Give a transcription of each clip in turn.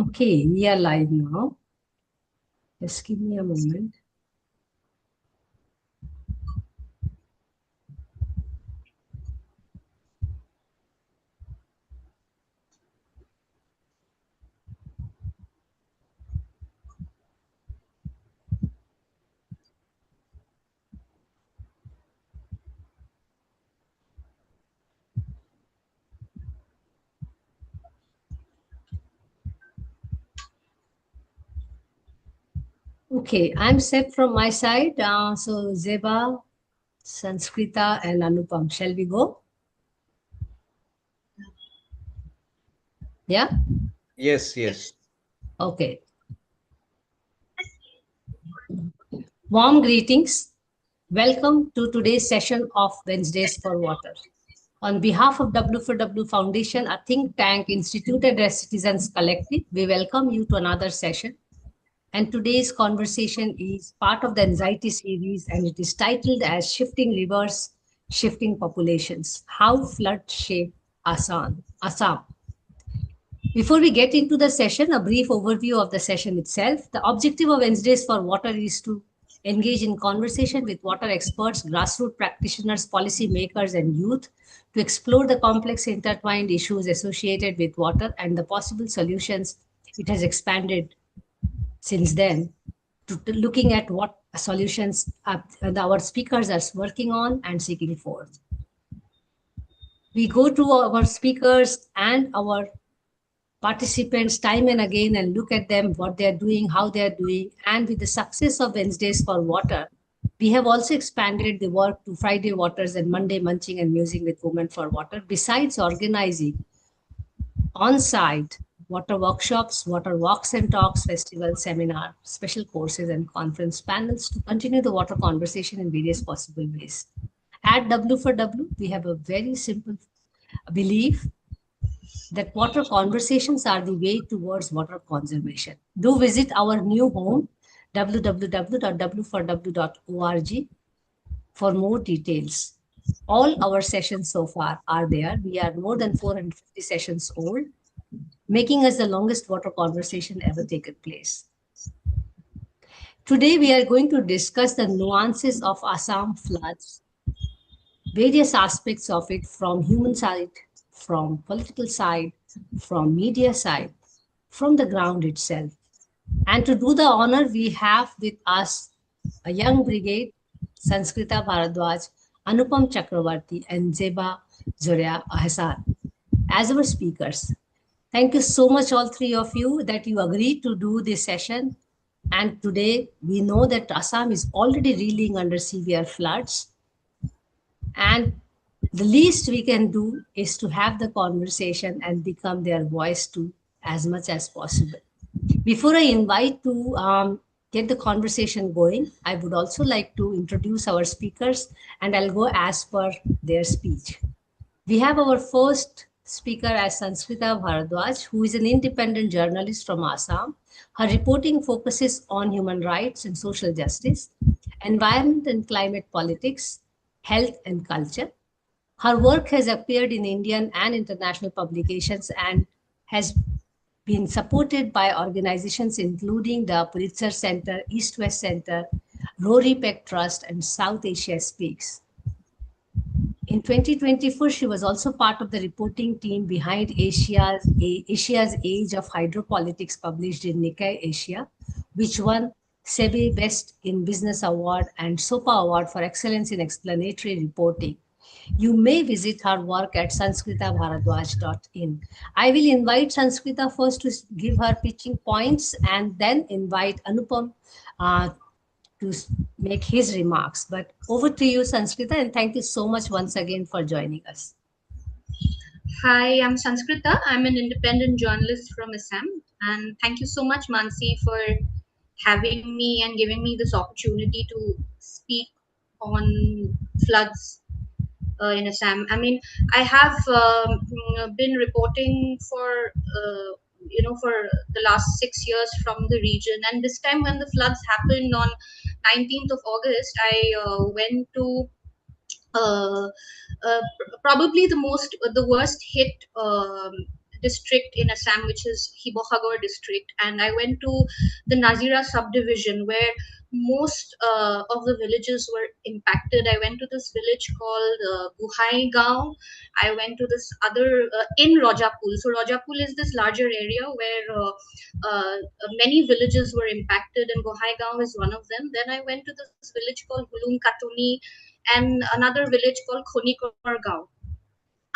Okay, we are live now. Just give me a moment. Okay, I'm set from my side. So Zeba, Sanskrita, and Anupam. Shall we go? Yeah? Yes. Okay. Warm greetings. Welcome to today's session of Wednesdays for Water. On behalf of W4W Foundation, a think tank instituted as Citizens Collective, we welcome you to another session. And today's conversation is part of the anxiety series, and it is titled as Shifting Rivers, Shifting Populations, How Flood Shape Assam. Before we get into the session, a brief overview of the session itself. The objective of Wednesdays for Water is to engage in conversation with water experts, grassroots practitioners, policy makers, and youth to explore the complex intertwined issues associated with water and the possible solutions. It has expanded since then to looking at what solutions our speakers are working on and seeking for. We go to our speakers and our participants time and again and look at them, what they are doing, how they are doing. And with the success of Wednesdays for Water, we have also expanded the work to Friday Waters and Monday Munching and Musing with Women for Water, besides organizing on-site water workshops, water walks and talks, festivals, seminars, special courses, and conference panels to continue the water conversation in various possible ways. At W4W, we have a very simple belief that water conversations are the way towards water conservation. Do visit our new home, www.w4w.org, for more details. All our sessions so far are there. We are more than 450 sessions old, making us the longest water conversation ever taken place. Today, we are going to discuss the nuances of Assam floods, various aspects of it from human side, from political side, from media side, from the ground itself. And to do the honor, we have with us a young brigade, Sanskrita Bharadwaj, Anupam Chakravarti, and Zeba Zoria Ahsan as our speakers. Thank you so much, all three of you, that you agreed to do this session. And today we know that Assam is already reeling under severe floods. And the least we can do is to have the conversation and become their voice too, as much as possible. Before I invite to get the conversation going, I would also like to introduce our speakers, and I'll go as per their speech. We have our first speaker as Sanskrita Bharadwaj, who is an independent journalist from Assam. Her reporting focuses on human rights and social justice, environment and climate politics, health and culture. Her work has appeared in Indian and international publications and has been supported by organizations including the Pulitzer Center, East West Center, Rory Peck Trust, and South Asia Speaks. In 2024, she was also part of the reporting team behind Asia's Age of Hydropolitics, published in Nikkei Asia, which won SEBI Best in Business Award and SOPA Award for Excellence in Explanatory Reporting. You may visit her work at sanskrita.bharadwaj.in. I will invite Sanskrita first to give her pitching points and then invite Anupam to make his remarks. But over to you, Sanskrita, and thank you so much once again for joining us. Hi, I'm Sanskrita. I'm an independent journalist from Assam, and thank you so much, Mansi, for having me and giving me this opportunity to speak on floods in Assam. I mean, I have been reporting for the last 6 years from the region, and this time when the floods happened on 19th of August, I went to uh, probably the worst hit district in Assam, which is Hibohagor district, and I went to the Nazira subdivision where most of the villages were impacted. I went to this village called Buhai Gaon. I went to this other in Rajapul. So Rajapul is this larger area where many villages were impacted, and Buhai Gaon is one of them. Then I went to this village called Hulum Katuni and another village called Khonikor Gaon.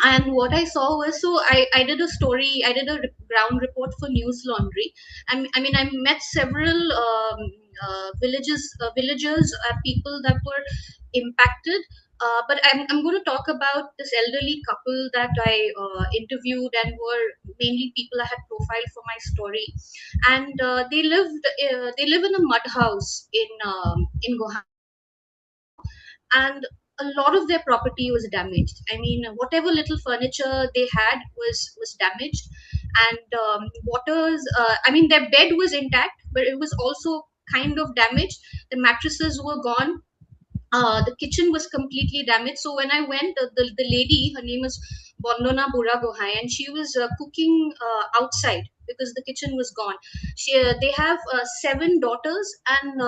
And what I saw was, so I did a story, I did a ground report for News Laundry. I mean, I met several villagers, people that were impacted. But I'm going to talk about this elderly couple that I interviewed and were mainly people I had profiled for my story. And they live in a mud house in Goham, and a lot of their property was damaged. I mean, whatever little furniture they had was damaged, and waters. I mean, their bed was intact, but it was also kind of damaged. The mattresses were gone. The kitchen was completely damaged. So when I went, the lady, her name is Bondona Bura Gohai, and she was cooking outside because the kitchen was gone. They have 7 daughters, and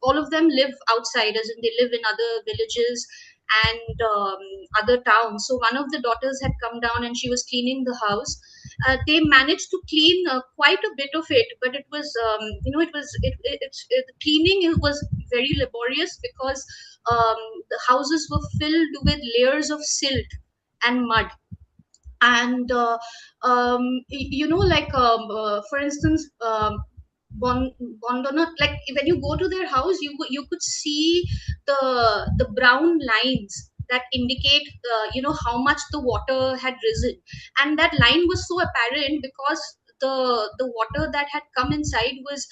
all of them live outside, as in they live in other villages and other towns. So one of the daughters had come down and she was cleaning the house. They managed to clean quite a bit of it, but it was, cleaning was very laborious because the houses were filled with layers of silt and mud. And for instance, Bondona, like when you go to their house, you could see the brown lines that indicate how much the water had risen, and that line was so apparent because the water that had come inside was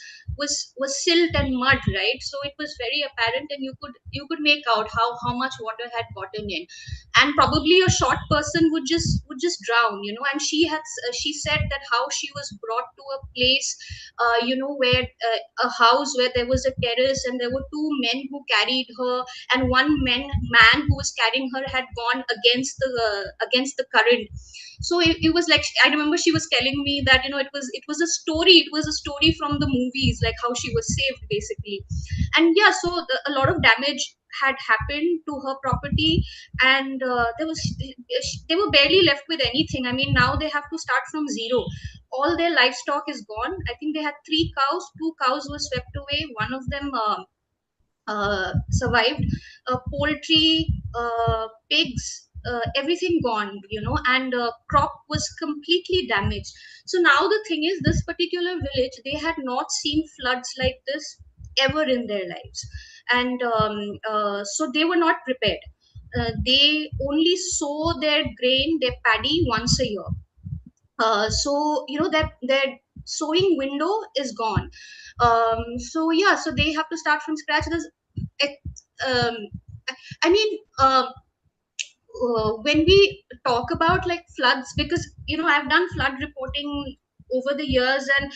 silt and mud, right? So it was very apparent, and you could make out how much water had gotten in, and probably a short person would just drown, and she said that how she was brought to a place, where a house where there was a terrace, and there were 2 men who carried her, and one man who was carrying her had gone against the current. So it was like, I remember she was telling me that it was a story from the movies, like how she was saved basically. And yeah, so a lot of damage had happened to her property, and they were barely left with anything. I mean, now they have to start from zero. All their livestock is gone. I think they had 3 cows. 2 cows were swept away. One of them survived. Poultry, pigs, everything gone, and crop was completely damaged. So now the thing is, this particular village, they had not seen floods like this ever in their lives, and so they were not prepared. They only sow their grain, their paddy, once a year. So that their sowing window is gone. So yeah, so they have to start from scratch. It, um, I mean, when we talk about like floods, because I've done flood reporting over the years, and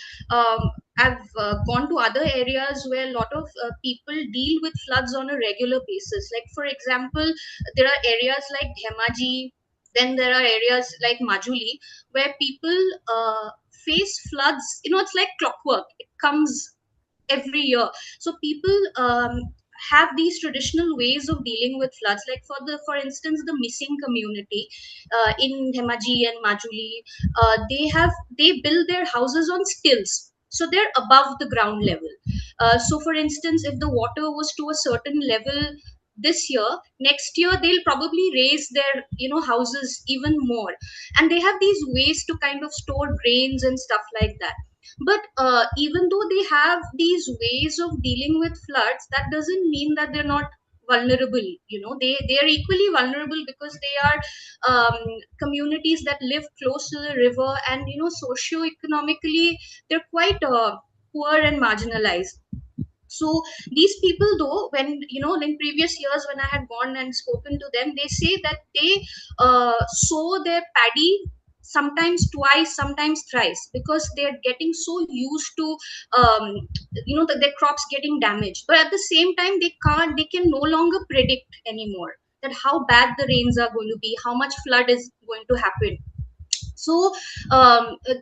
I've gone to other areas where a lot of people deal with floods on a regular basis. Like for example, there are areas like Dhemaji, then there are areas like Majuli, where people face floods. It's like clockwork. It comes every year. So people have these traditional ways of dealing with floods, like for instance, the missing community in Dhemaji and Majuli. They build their houses on stilts, so they're above the ground level. So for instance, if the water was to a certain level this year, next year they'll probably raise their houses even more, and they have these ways to kind of store grains and stuff like that. But even though they have these ways of dealing with floods, that doesn't mean that they're not vulnerable. They are equally vulnerable, because they are communities that live close to the river, and socio-economically they're quite poor and marginalized. So these people, though, when in previous years when I had gone and spoken to them, they say that they sow their paddy sometimes twice, sometimes thrice, because they're getting so used to um, their crops getting damaged. But at the same time, they can no longer predict anymore that how bad the rains are going to be, how much flood is going to happen. So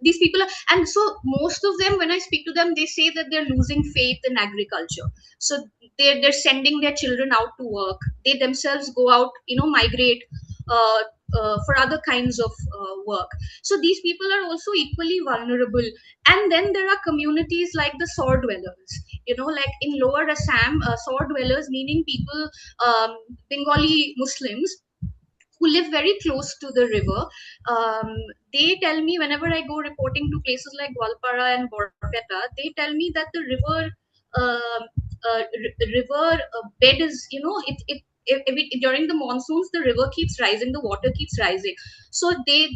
these people are, and so most of them, when I speak to them, they say that they're losing faith in agriculture. So they're sending their children out to work. They themselves go out, migrate uh, for other kinds of work. So these people are also equally vulnerable. And then there are communities like the Saur dwellers, like in lower Assam, Saur dwellers, meaning people, Bengali Muslims who live very close to the river. Um, they tell me whenever I go reporting to places like Gwalpara and Borpeta, they tell me that the uh, river bed is, during the monsoons the river keeps rising, the water keeps rising. So they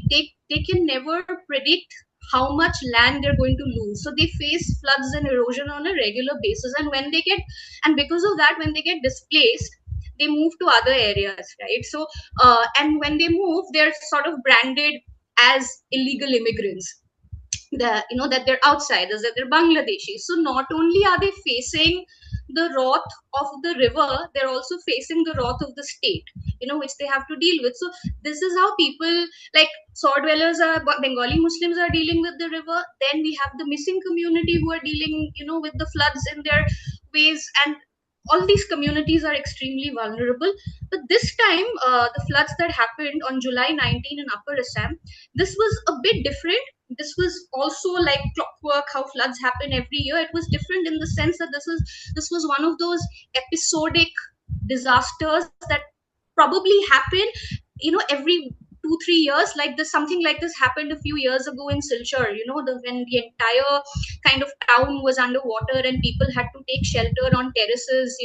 can never predict how much land they're going to lose. So they face floods and erosion on a regular basis. And because of that, when they get displaced, they move to other areas, right? So and when they move, they're sort of branded as illegal immigrants, that they're outsiders, that they're Bangladeshis. So not only are they facing the wrath of the river, they're also facing the wrath of the state, which they have to deal with. So this is how people like Saur dwellers are, Bengali Muslims are dealing with the river. Then we have the missing community who are dealing, with the floods in their ways. And all these communities are extremely vulnerable. But this time, the floods that happened on July 19 in Upper Assam, this was a bit different. This was also like clockwork, how floods happen every year. It was different in the sense that this was one of those episodic disasters that probably happen, every 2-3 years. Like this, something like this happened a few years ago in Silchar, when the entire kind of town was underwater and people had to take shelter on terraces,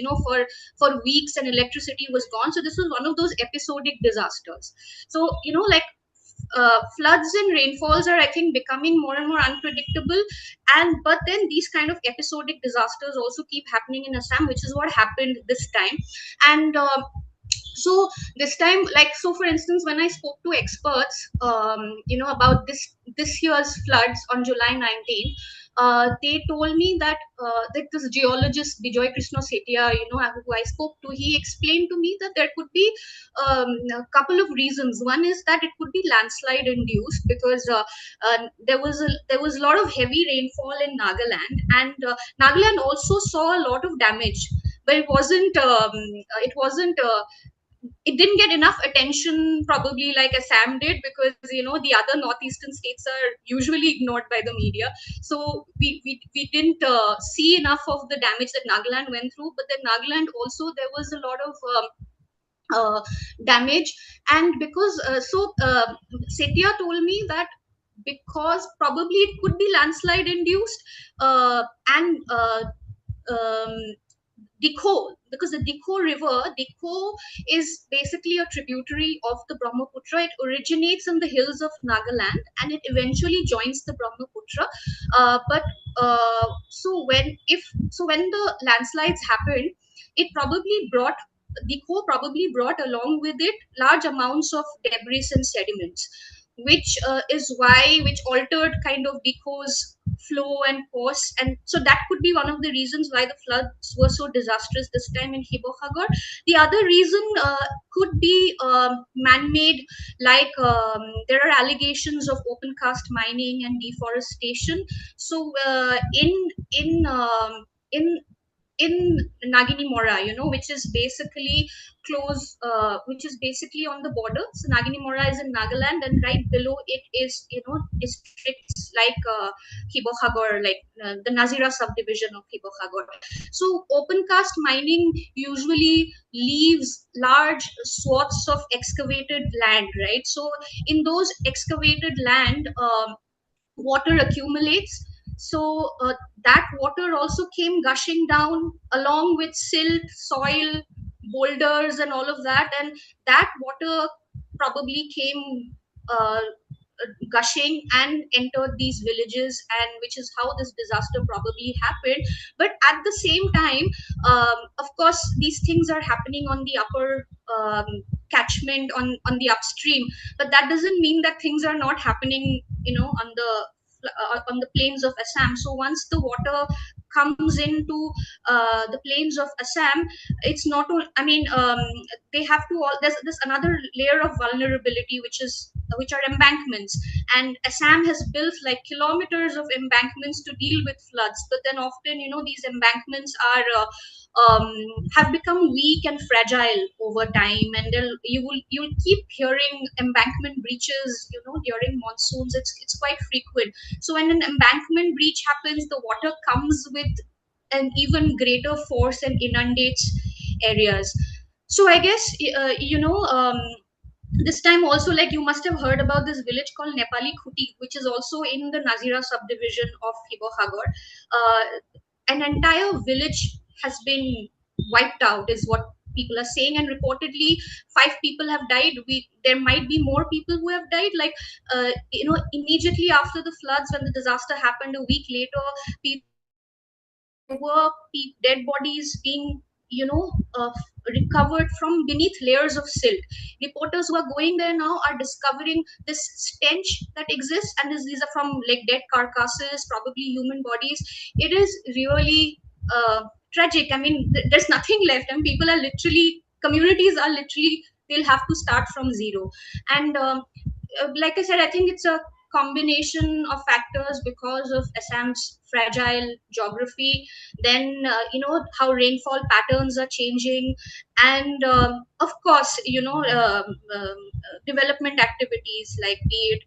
for weeks, and electricity was gone. So this was one of those episodic disasters. So, floods and rainfalls are, I think, becoming more and more unpredictable. And but then these kind of episodic disasters also keep happening in Assam, which is what happened this time. And so this time, like, so for instance, when I spoke to experts, about this year's floods on July 19th, they told me that this geologist Bijoy Krishna Setia, who I spoke to, he explained to me that there could be a couple of reasons. One is that it could be landslide induced, because there was a lot of heavy rainfall in Nagaland, and Nagaland also saw a lot of damage, but it didn't get enough attention probably like Assam did, because the other northeastern states are usually ignored by the media. So we didn't see enough of the damage that Nagaland went through. But then Nagaland also, there was a lot of damage. And because Setia told me that because probably it could be landslide induced, and um, Dikho, because the Dikho is basically a tributary of the Brahmaputra. It originates in the hills of Nagaland and it eventually joins the Brahmaputra. But when the landslides happened, it probably brought Dikho probably brought along with it large amounts of debris and sediments, which altered kind of Dikho's flow and course. And so that could be one of the reasons why the floods were so disastrous this time in Hibohagor. The other reason could be man-made, like there are allegations of open cast mining and deforestation. So in in Nagini Mora, which is basically which is basically on the border. So Nagini Mora is in Nagaland, and right below it is, districts like Hibohagor, like the Nazira subdivision of Hibohagor. So open cast mining usually leaves large swaths of excavated land, right? So in those excavated land, water accumulates. So that water also came gushing down along with silt, soil, boulders, and all of that. And that water probably came gushing and entered these villages, and which is how this disaster probably happened. But at the same time, of course, these things are happening on the upper catchment, on the upstream. But that doesn't mean that things are not happening, on the plains of Assam. So once the water comes into the plains of Assam, it's not only, I mean, they have to all, there's another layer of vulnerability, which are embankments. And Assam has built like kilometers of embankments to deal with floods, but then often, you know, these embankments are um, have become weak and fragile over time, and you'll keep hearing embankment breaches, you know, during monsoons. It's quite frequent. So when an embankment breach happens, the water comes with an even greater force and inundates areas. So I guess this time also, like, you must have heard about this village called Nepali Khuti, which is also in the Nazira subdivision of Hibahagor. An entire village has been wiped out, is what people are saying, and reportedly 5 people have died. There might be more people who have died, like, immediately after the floods, when the disaster happened a week later, there were dead bodies being, you know, recovered from beneath layers of silt. Reporters who are going there now are discovering this stench that exists, and these are from like dead carcasses, probably human bodies. It is really tragic. I mean, there's nothing left, and people are literally, communities are literally, they'll have to start from zero. And like I said, I think it's a combination of factors because of Assam's fragile geography. Then how rainfall patterns are changing, and of course, development activities, like be it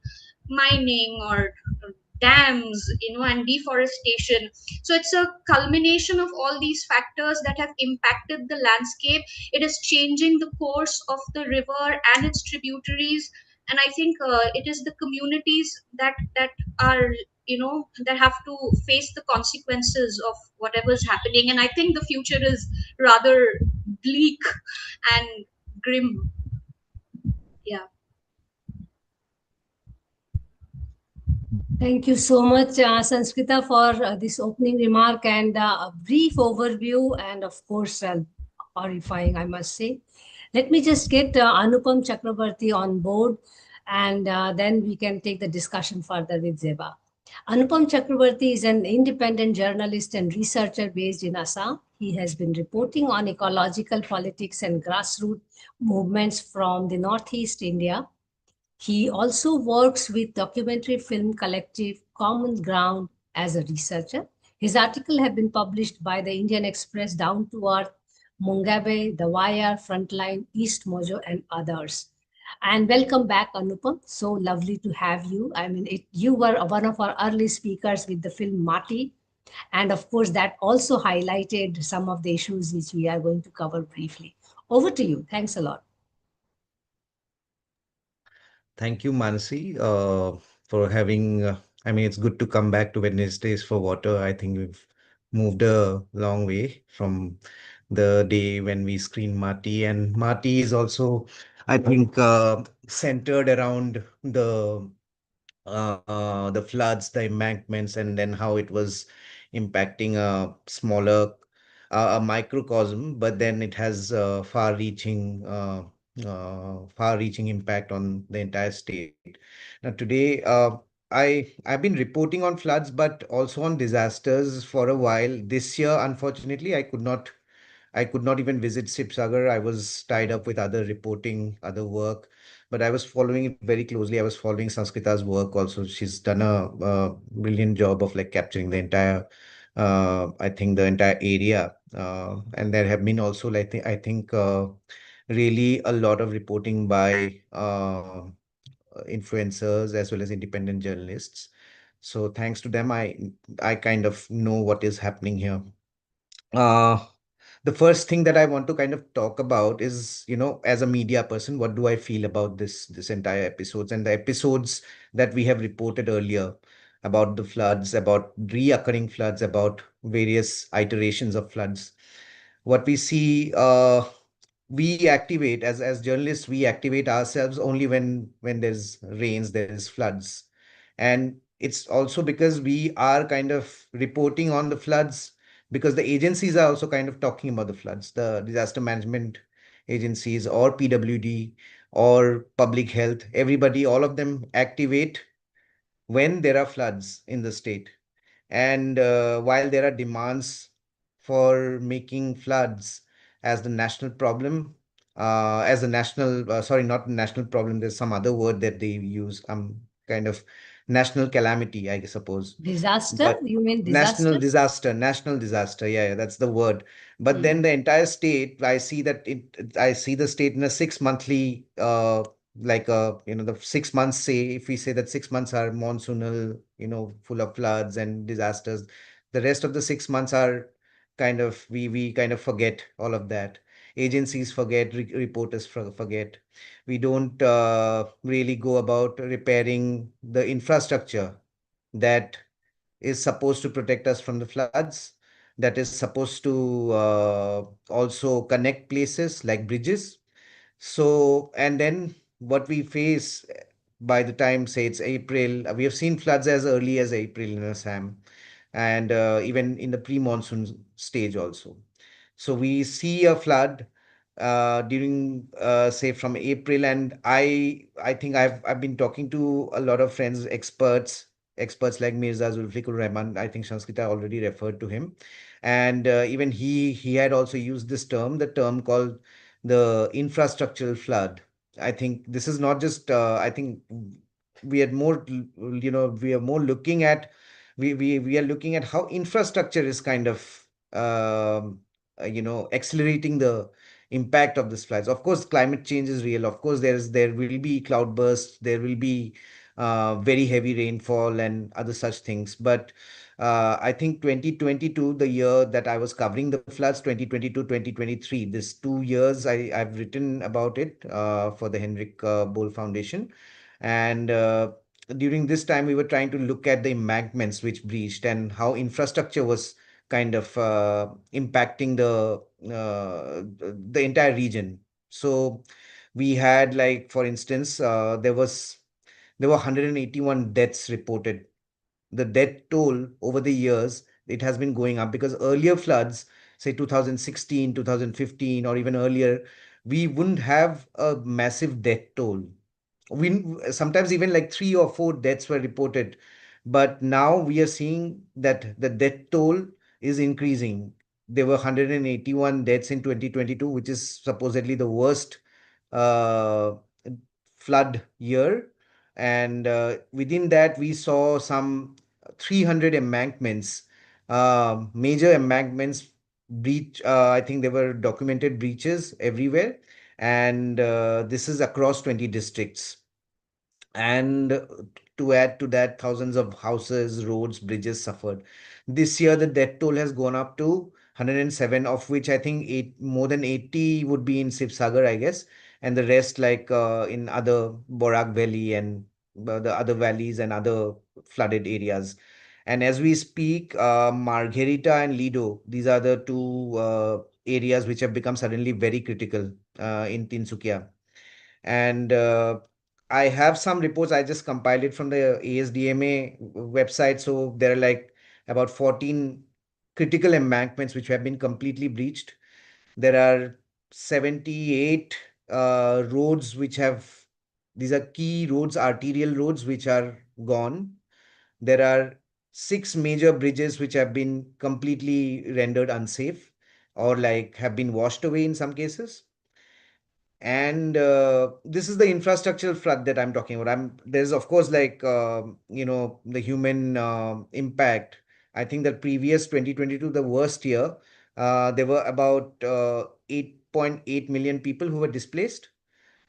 mining or dams, and deforestation. So it's a culmination of all these factors that have impacted the landscape. It is changing the course of the river and its tributaries, and I think it is the communities that are, that have to face the consequences of whatever's happening. And I think the future is rather bleak and grim. Yeah. Thank you so much, Sanskrita, for this opening remark and a brief overview, and of course, horrifying, I must say. Let me just get Anupam Chakrabarti on board, and then we can take the discussion further with Zeba. Anupam Chakrabarti is an independent journalist and researcher based in Assam. He has been reporting on ecological politics and grassroots movements from the Northeast India. He also works with documentary film collective Common Ground as a researcher. His articles have been published by the Indian Express, Down to Earth, Mungabe, The Wire, Frontline, East Mojo, and others. And welcome back, Anupam. So lovely to have you. I mean, you were one of our early speakers with the film Mati. And of course, that also highlighted some of the issues which we are going to cover briefly. Over to you. Thanks a lot. Thank you, Manasi, for having. I mean, it's good to come back to Wednesdays for water. I think we've moved a long way from the day when we screened Mati, and Mati is also, I think, centered around the floods, the embankments, and then how it was impacting a smaller, a microcosm, but then it has far-reaching impact on the entire state. Now, today, I've been reporting on floods, but also on disasters for a while. This year, unfortunately, I could not even visit Sipsagar. I was tied up with other reporting, other work, but I was following it very closely. I was following Sanskrita's work also. She's done a brilliant job of like capturing the entire, I think the entire area. And there have been also, like, I think, really a lot of reporting by influencers as well as independent journalists. So thanks to them, I kind of know what is happening here. Uh, the first thing that I want to kind of talk about is, as a media person, what do I feel about this entire episodes and the episodes that we have reported earlier about the floods, about reoccurring floods, about various iterations of floods. What we see, we activate as journalists, we activate ourselves only when there's rains, there's floods, and it's also because we are kind of reporting on the floods because the agencies are also kind of talking about the floods, the disaster management agencies or PWD or public health, everybody, all of them activate when there are floods in the state. And while there are demands for making floods as the national problem, as a national, sorry, not national problem, there's some other word that they use, kind of national calamity, I suppose. Disaster? But You mean disaster? national disaster. Yeah, yeah, that's the word. But then Hmm. the entire state, I see that I see the state in a 6 monthly, like the 6 months, say, if we say that 6 months are monsoonal, full of floods and disasters, the rest of the 6 months are kind of, we kind of forget all of that. Agencies forget, reporters forget. We don't really go about repairing the infrastructure that is supposed to protect us from the floods, that is supposed to also connect places like bridges. So, and then what we face by the time, say, it's April, we have seen floods as early as April in Assam, and even in the pre-monsoon stage also. So we see a flood during, say, from April, and I think I've been talking to a lot of friends, experts like Mirza Zulfikar Rahman. I think Shanskrita already referred to him, and even he had also used this term, the term called the infrastructural flood. I think this is not just. I think we are more, we are more looking at, we are looking at how infrastructure is kind of accelerating the impact of this floods. Of course, climate change is real. Of course, there will be cloud bursts, there will be very heavy rainfall and other such things. But I think 2022, the year that I was covering the floods, 2022, 2023, this 2 years, I've written about it for the Henrik Boll Foundation. And during this time, we were trying to look at the embankments which breached and how infrastructure was kind of impacting the entire region. So we had, like, for instance, there were 181 deaths reported. The death toll over the years, it has been going up, because earlier floods, say 2016, 2015, or even earlier, we wouldn't have a massive death toll. We sometimes even like 3 or 4 deaths were reported, but now we are seeing that the death toll is increasing. There were 181 deaths in 2022, which is supposedly the worst uh, flood year. And within that, we saw some 300 embankments, major embankments breach. I think there were documented breaches everywhere, and this is across 20 districts. And to add to that, thousands of houses, roads, bridges suffered. This year, the death toll has gone up to 107, of which I think more than 80 would be in Sibsagar, I guess, and the rest, like in other Borak Valley and the other valleys and other flooded areas. And as we speak, Margherita and Lido, these are the two areas which have become suddenly very critical in Tinsukia. And I have some reports. I just compiled it from the ASDMA website. So there are like about 14 critical embankments which have been completely breached. There are 78 roads which have, these are key roads, arterial roads, which are gone. There are 6 major bridges which have been completely rendered unsafe, or like have been washed away in some cases. And this is the infrastructural flood that I'm talking about. There's of course, like, the human impact. I think that previous 2022, the worst year, there were about 8.8 million people who were displaced.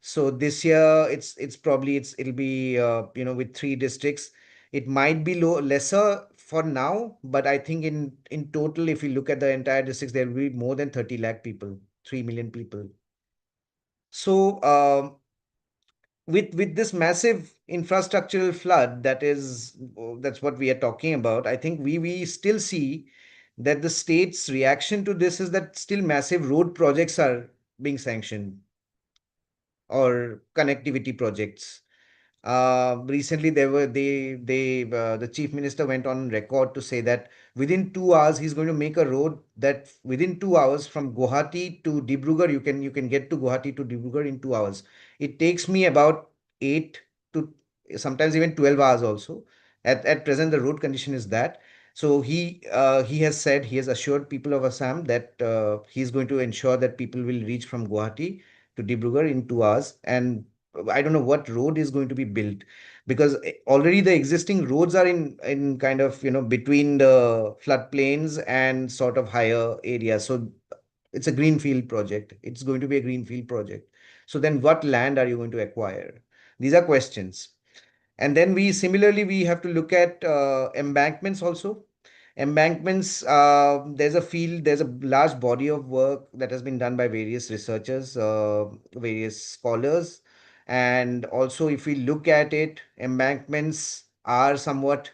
So this year, it's probably, it'll be, with 3 districts, it might be lesser for now, but I think in total, if you look at the entire districts, there will be more than 30 lakh people, 3 million people. So with this massive infrastructural flood, that's what we are talking about. I think we still see that the state's reaction to this is that still massive road projects are being sanctioned, or connectivity projects. Recently, the chief minister went on record to say that within 2 hours he's going to make a road that within 2 hours from Guwahati to Dibrugarh, you can get to Guwahati to Dibrugarh in 2 hours. It takes me about 8 to sometimes even 12 hours also. At present, the road condition is that. So he has said, he has assured people of Assam that he's going to ensure that people will reach from Guwahati to Dibrugarh in 2 hours. And I don't know what road is going to be built, because already the existing roads are in kind of, between the floodplains and sort of higher areas. So it's a greenfield project. It's going to be a greenfield project. So then what land are you going to acquire? These are questions. And then we have to look at embankments also. Embankments, there's a large body of work that has been done by various researchers, various scholars. And also, if we look at it, embankments are somewhat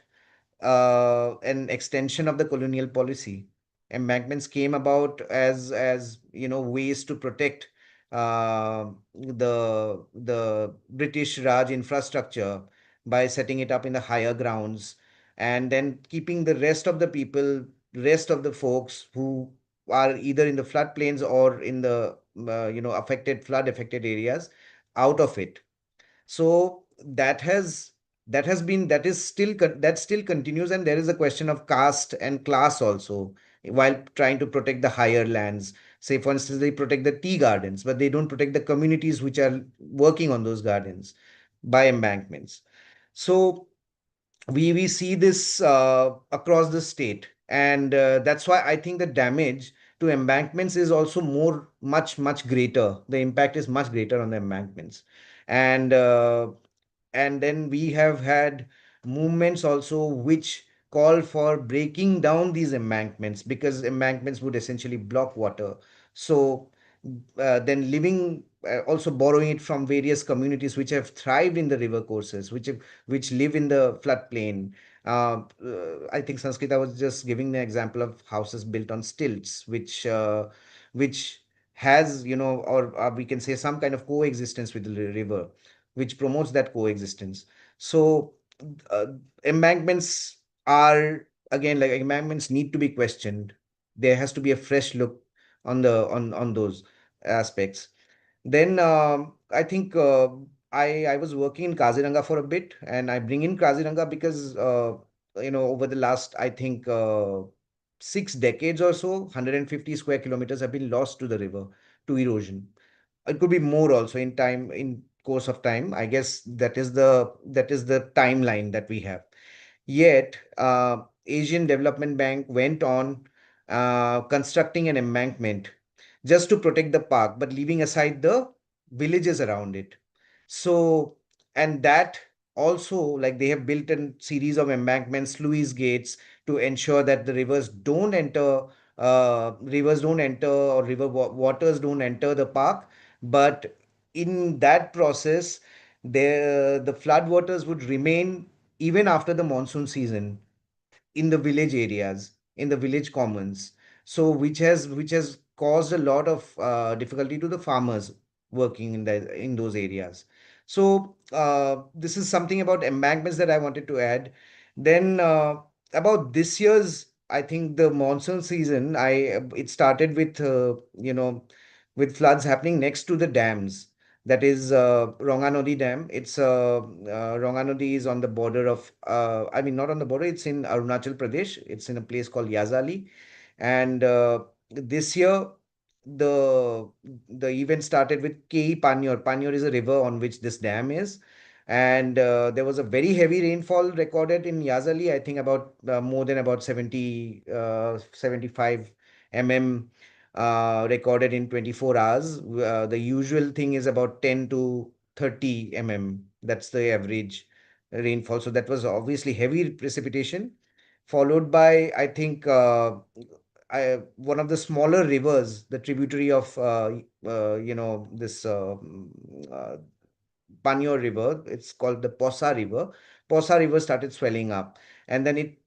an extension of the colonial policy. Embankments came about as ways to protect the British Raj infrastructure by setting it up in the higher grounds, and then keeping the rest of the people, rest of the folks who are either in the floodplains or in the affected, flood affected areas, out of it. So that is still that still continues, and there is a question of caste and class also, while trying to protect the higher lands. Say for instance, they protect the tea gardens, but they don't protect the communities which are working on those gardens by embankments. So we see this across the state, and that's why I think the damage to embankments is also much greater. The impact is much greater on the embankments. And uh, and then we have had movements also which call for breaking down these embankments, because embankments would essentially block water. So then living also borrowing it from various communities which have thrived in the river courses, which live in the floodplain. I think Sanskrita was just giving the example of houses built on stilts, which has, or we can say, some kind of coexistence with the river, which promotes that coexistence. So uh, embankments are, again, like, embankments need to be questioned. There has to be a fresh look on those aspects. Then I think I was working in Kaziranga for a bit, and I bring in Kaziranga because over the last, I think, 6 decades or so, 150 square kilometers have been lost to the river, to erosion. It could be more also in time, in course of time. I guess that is the timeline that we have. Yet, Asian Development Bank went on constructing an embankment just to protect the park, but leaving aside the villages around it. So, and that also, like, they have built a series of embankments, sluice gates, to ensure that the rivers don't enter, or waters don't enter the park. But in that process, the flood waters would remain even after the monsoon season in the village areas, in the village commons. So which has caused a lot of difficulty to the farmers working in those areas. So this is something about embankments that I wanted to add. Then about this year's, I think, the monsoon season, I it started with with floods happening next to the dams. That is Ronganodi Dam. Ronganodi is on the border of, I mean, not on the border, it's in Arunachal Pradesh. It's in a place called Yazali. And this year, the the event started with Kei Panyor. Panyor is a river on which this dam is. And there was a very heavy rainfall recorded in Yazali, I think about more than about 75 mm recorded in 24 hours. The usual thing is about 10 to 30 mm. That's the average rainfall. So that was obviously heavy precipitation, followed by, I think, one of the smaller rivers, the tributary of, this Panyor River. It's called the Posa River. Posa River started swelling up, and then it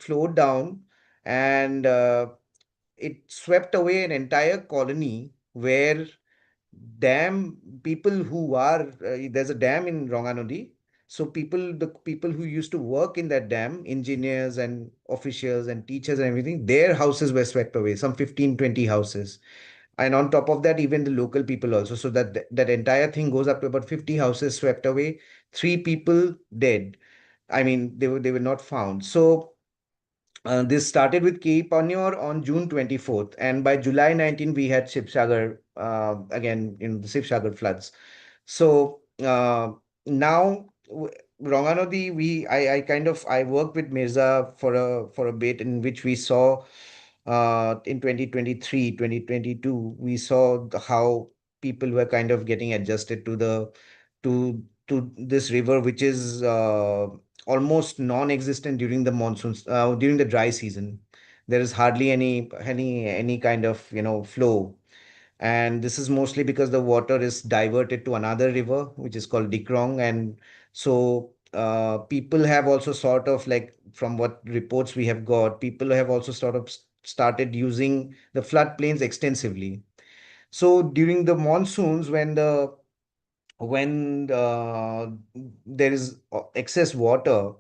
flowed down, and it swept away an entire colony where dam people who are there's a dam in Ronganodi. So the people who used to work in that dam, engineers and officials and teachers and everything, their houses were swept away, some 15-20 houses. And on top of that, even the local people also. So that entire thing goes up to about 50 houses swept away, 3 people dead. I mean, they were not found. So This started with KE Paneer on June 24th, and by July 19, we had Shivsagar again in the Shivsagar floods. So now Ranganodi, I kind of I worked with Mirza for a bit in which we saw in 2023, 2022, we saw how people were kind of getting adjusted to the to this river, which is almost non-existent during the monsoons, during the dry season. There is hardly any kind of flow, and this is mostly because the water is diverted to another river which is called Dikrong. And so people have also sort of like, from what reports we have got, people have also sort of started using the floodplains extensively. So during the monsoons, when there is excess water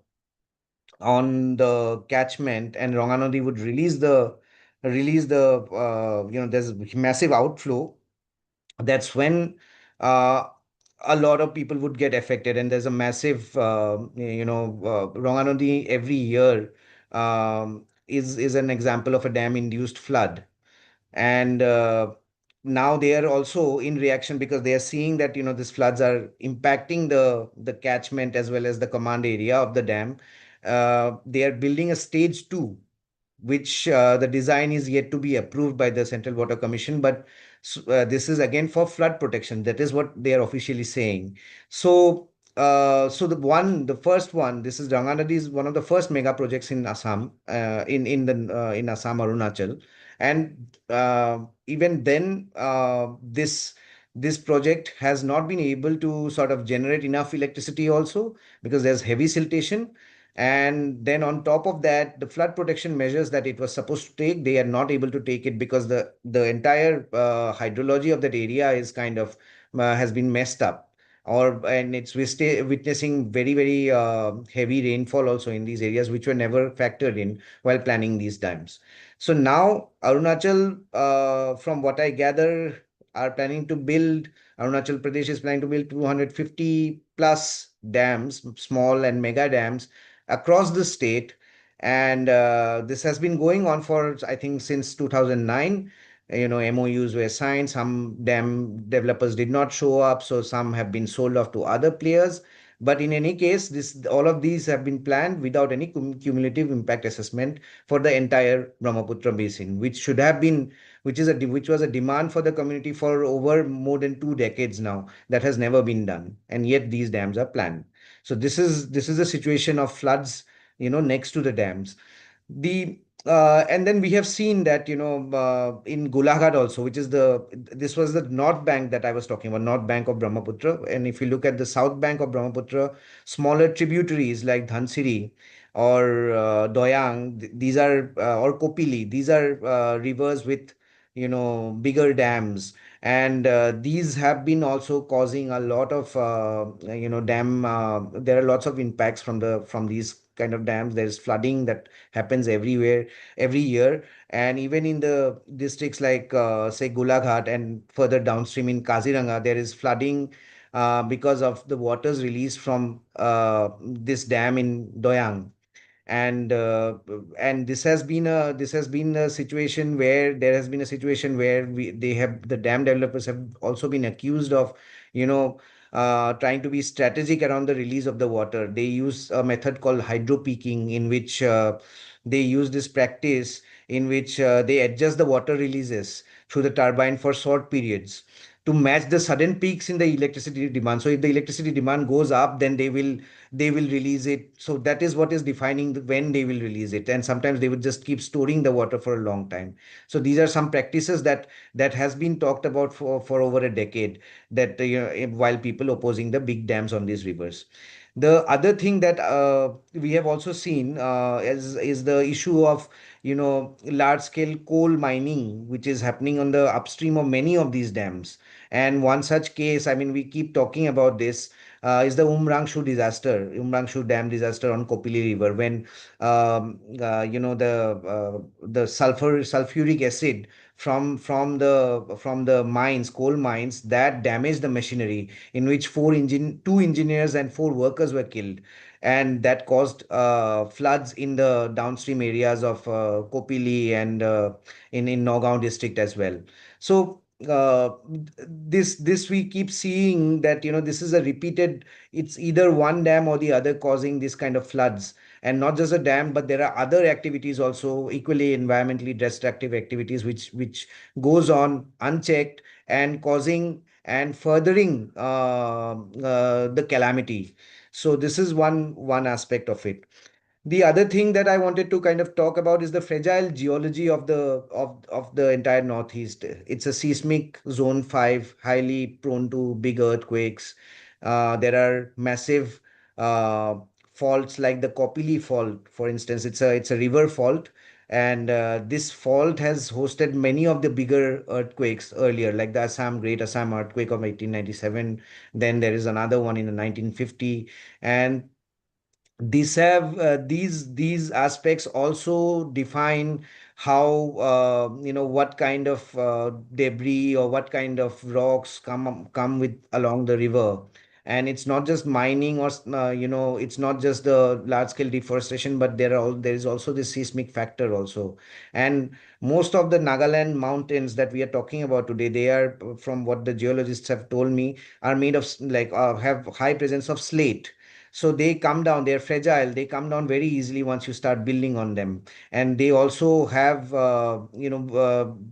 on the catchment, and Ranganodi would release the there's massive outflow. That's when uh, a lot of people would get affected, and there's a massive Ranganodi every year is an example of a dam induced flood. And now they are also in reaction because they are seeing that these floods are impacting the catchment as well as the command area of the dam. They are building a stage 2, which the design is yet to be approved by the Central Water Commission. But this is again for flood protection. That is what they are officially saying. So, so the first one, this is Ranganadi, is one of the first mega projects in Assam, in Assam, Arunachal, and even then, this project has not been able to sort of generate enough electricity also because there's heavy siltation. And then on top of that, the flood protection measures that it was supposed to take, they are not able to take it because the entire hydrology of that area is kind of has been messed up. And it's witnessing very heavy rainfall also in these areas, which were never factored in while planning these dams. So now Arunachal, from what I gather, are planning to build. Arunachal Pradesh is planning to build 250 plus dams, small and mega dams, across the state. And this has been going on for, I think, since 2009. MOUs were signed. Some dam developers did not show up, so some have been sold off to other players. But in any case, this all of these have been planned without any cumulative impact assessment for the entire Brahmaputra basin, which was a demand for the community for over more than 2 decades now. That has never been done, and yet these dams are planned. So this is a situation of floods, next to the dams. The And then we have seen that in Golaghat also, which is this was the north bank that I was talking about, north bank of Brahmaputra. And if you look at the south bank of Brahmaputra, smaller tributaries like Dhansiri or Doyang, these are or Kopili, these are rivers with bigger dams. And these have been also causing a lot of dam there are lots of impacts from these kind of dams. There's flooding that happens everywhere every year. And even in the districts like say Golaghat and further downstream in Kaziranga, there is flooding because of the waters released from this dam in Doyang. And this has been a situation where the dam developers have also been accused of you know trying to be strategic around the release of the water. They use a method called hydro peaking, in which they use this practice in which they adjust the water releases through the turbine for short periods to match the sudden peaks in the electricity demand. So if the electricity demand goes up, then they will release it. So that is what is defining when they will release it. And sometimes they would just keep storing the water for a long time. So these are some practices that has been talked about for over a decade, that while people opposing the big dams on these rivers. The other thing that we have also seen is the issue of large scale coal mining, which is happening on the upstream of many of these dams. And one such case, I mean, we keep talking about this, is the Umrangshu Dam disaster on Kopili River, when the sulfuric acid from the coal mines, that damaged the machinery, in which two engineers and four workers were killed. and that caused floods in the downstream areas of Kopili and in Nagaon district as well. So this we keep seeing that, this is a repeated, it's either one dam or the other causing this kind of floods. And not just a dam, but there are other activities also, equally environmentally destructive activities, which goes on unchecked and causing and furthering the calamity. So this is one aspect of it. The other thing that I wanted to kind of talk about is the fragile geology of the entire Northeast. It's a seismic zone 5, highly prone to big earthquakes. There are massive uh, faults like the Kopili fault, for instance. It's a river fault, and this fault has hosted many of the bigger earthquakes earlier, like the Great Assam earthquake of 1897. Then there is another one in the 1950, and these aspects also define how, what kind of debris or what kind of rocks come with along the river. And it's not just mining or it's not just the large scale deforestation, but there is also this seismic factor also. And most of the Nagaland mountains that we are talking about today, they are, from what the geologists have told me, are made of have high presence of slate. So they come down, they're fragile, they come down very easily once you start building on them. And they also have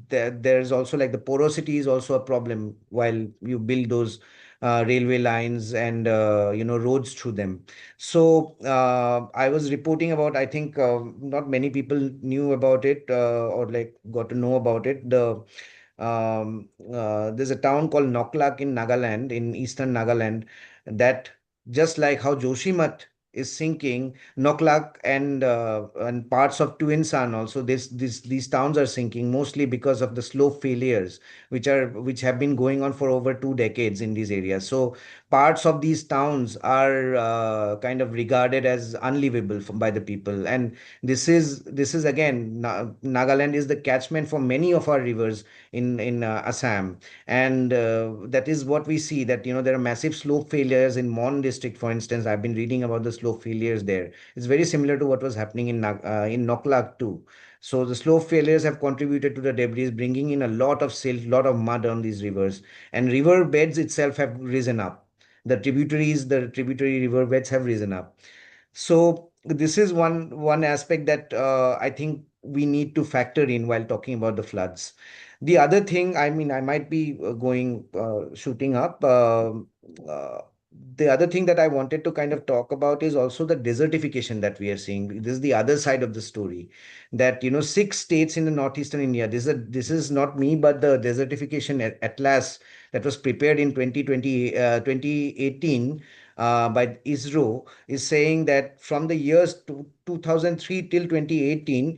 there's also, like, the porosity is also a problem while you build those railway lines and roads through them. So I was reporting about, I think not many people knew about it, or like got to know about it. There's a town called Noklak in Nagaland, in eastern Nagaland, that, just like how Joshimath is sinking, Noklak and parts of Tuinsan also, these towns are sinking, mostly because of the slope failures, which have been going on for over 2 decades in these areas. So parts of these towns are kind of regarded as unlivable by the people. And this is again, Nagaland is the catchment for many of our rivers in Assam. And that is what we see, that there are massive slope failures in Mon district, for instance. I've been reading about the slope failures there. It's very similar to what was happening in Noklak too. So the slope failures have contributed to the debris, bringing in a lot of silt, lot of mud on these rivers. And river beds itself have risen up. The tributary river beds have risen up. So this is one aspect that I think we need to factor in while talking about the floods. The other thing, I mean, I might be shooting up. The other thing that I wanted to kind of talk about is also the desertification that we are seeing. This is the other side of the story, that 6 states in the northeastern India. This is not me, but the desertification atlas that was prepared in 2018 by ISRO is saying that from the years 2003 till 2018,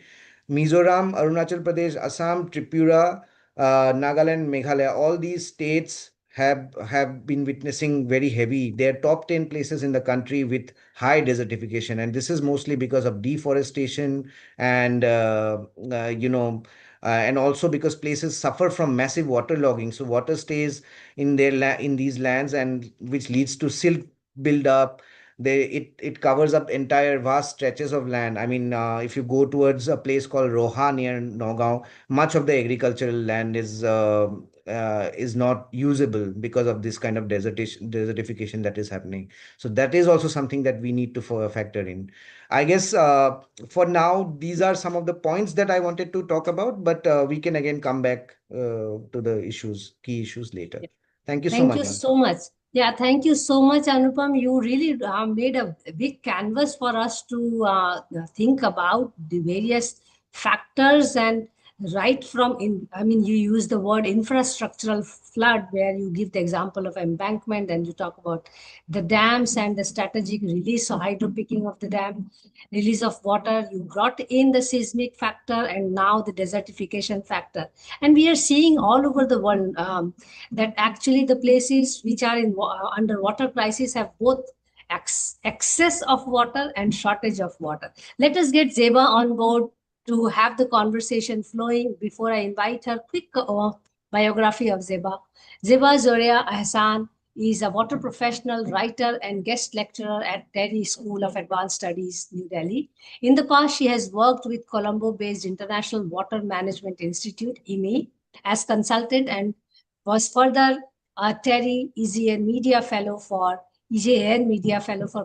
Mizoram, Arunachal Pradesh, Assam, Tripura, Nagaland, Meghalaya, all these states have been witnessing very heavy. They're top 10 places in the country with high desertification, and this is mostly because of deforestation and and also because places suffer from massive water logging. So water stays in these lands, and which leads to silt build up. It covers up entire vast stretches of land. I mean, if you go towards a place called Roha near Nagaon, much of the agricultural land is not usable because of this kind of desertification that is happening. So that is also something that we need to factor in. I guess for now, these are some of the points that I wanted to talk about, but we can again come back to the key issues later. Thank you so Thank much, you Mansi. so much. Yeah, thank you so much, Anupam. You really made a big canvas for us to think about the various factors, and right from I mean, you use the word infrastructural flood, where you give the example of embankment, and you talk about the dams and the strategic release or hydro picking of the dam, release of water. You brought in the seismic factor, and now the desertification factor. And we are seeing all over the world that actually the places which are under water crisis have both excess of water and shortage of water. Let us get Zeba on board to have the conversation flowing. Before I invite her, quick biography of Zeba. Zeba Zoria Ahsan is a water professional, writer, and guest lecturer at Delhi School of Advanced Studies, New Delhi. In the past, she has worked with Colombo-based International Water Management Institute, IMI, as consultant and was further a Terry EJN Media Fellow for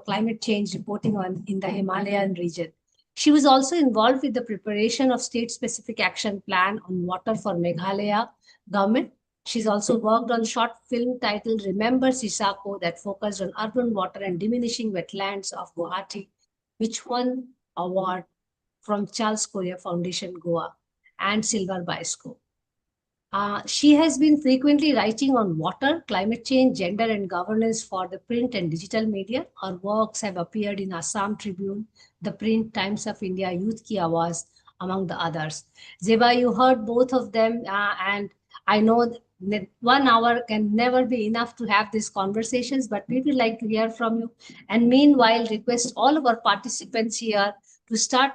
Climate Change Reporting in the Himalayan region. She was also involved with the preparation of state-specific action plan on water for Meghalaya government. She's also worked on short film titled Remember Sisako that focused on urban water and diminishing wetlands of Guwahati, which won award from Charles Correa Foundation Goa and Silver Bioscope. She has been frequently writing on water, climate change, gender, and governance for the print and digital media. Her works have appeared in Assam Tribune, the Print, Times of India, Youth Ki Awaaz, among the others. Zeba, you heard both of them, and I know that 1 hour can never be enough to have these conversations, but we would like to hear from you. And meanwhile, request all of our participants here to start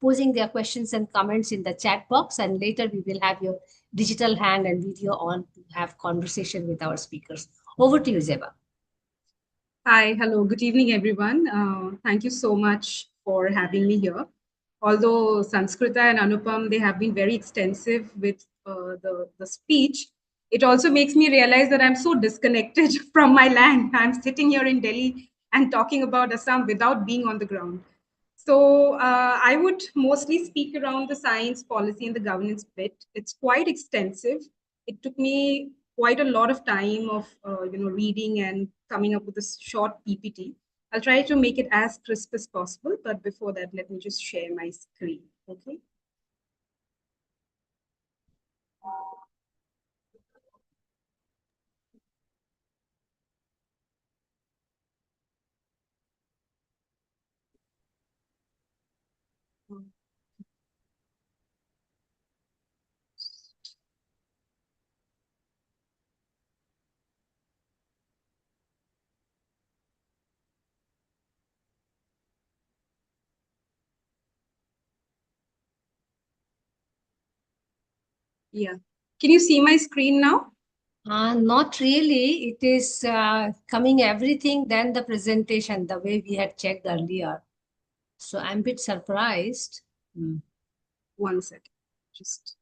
posing their questions and comments in the chat box, and later we will have your digital hand and video on to have conversation with our speakers. Over to you, Zeba. Hi, hello, good evening, everyone. Thank you so much for having me here. Although Sanskrita and Anupam, they have been very extensive with the speech, it also makes me realize that I'm so disconnected from my land. I'm sitting here in Delhi and talking about Assam without being on the ground. So I would mostly speak around the science, policy, and the governance bit. It's quite extensive. It took me quite a lot of time of reading and coming up with a short PPT. I'll try to make it as crisp as possible, but before that, let me just share my screen. Okay. Yeah. Can you see my screen now? Not really. It is coming everything, then the presentation, the way we had checked earlier. So I'm a bit surprised. 1 second. Just.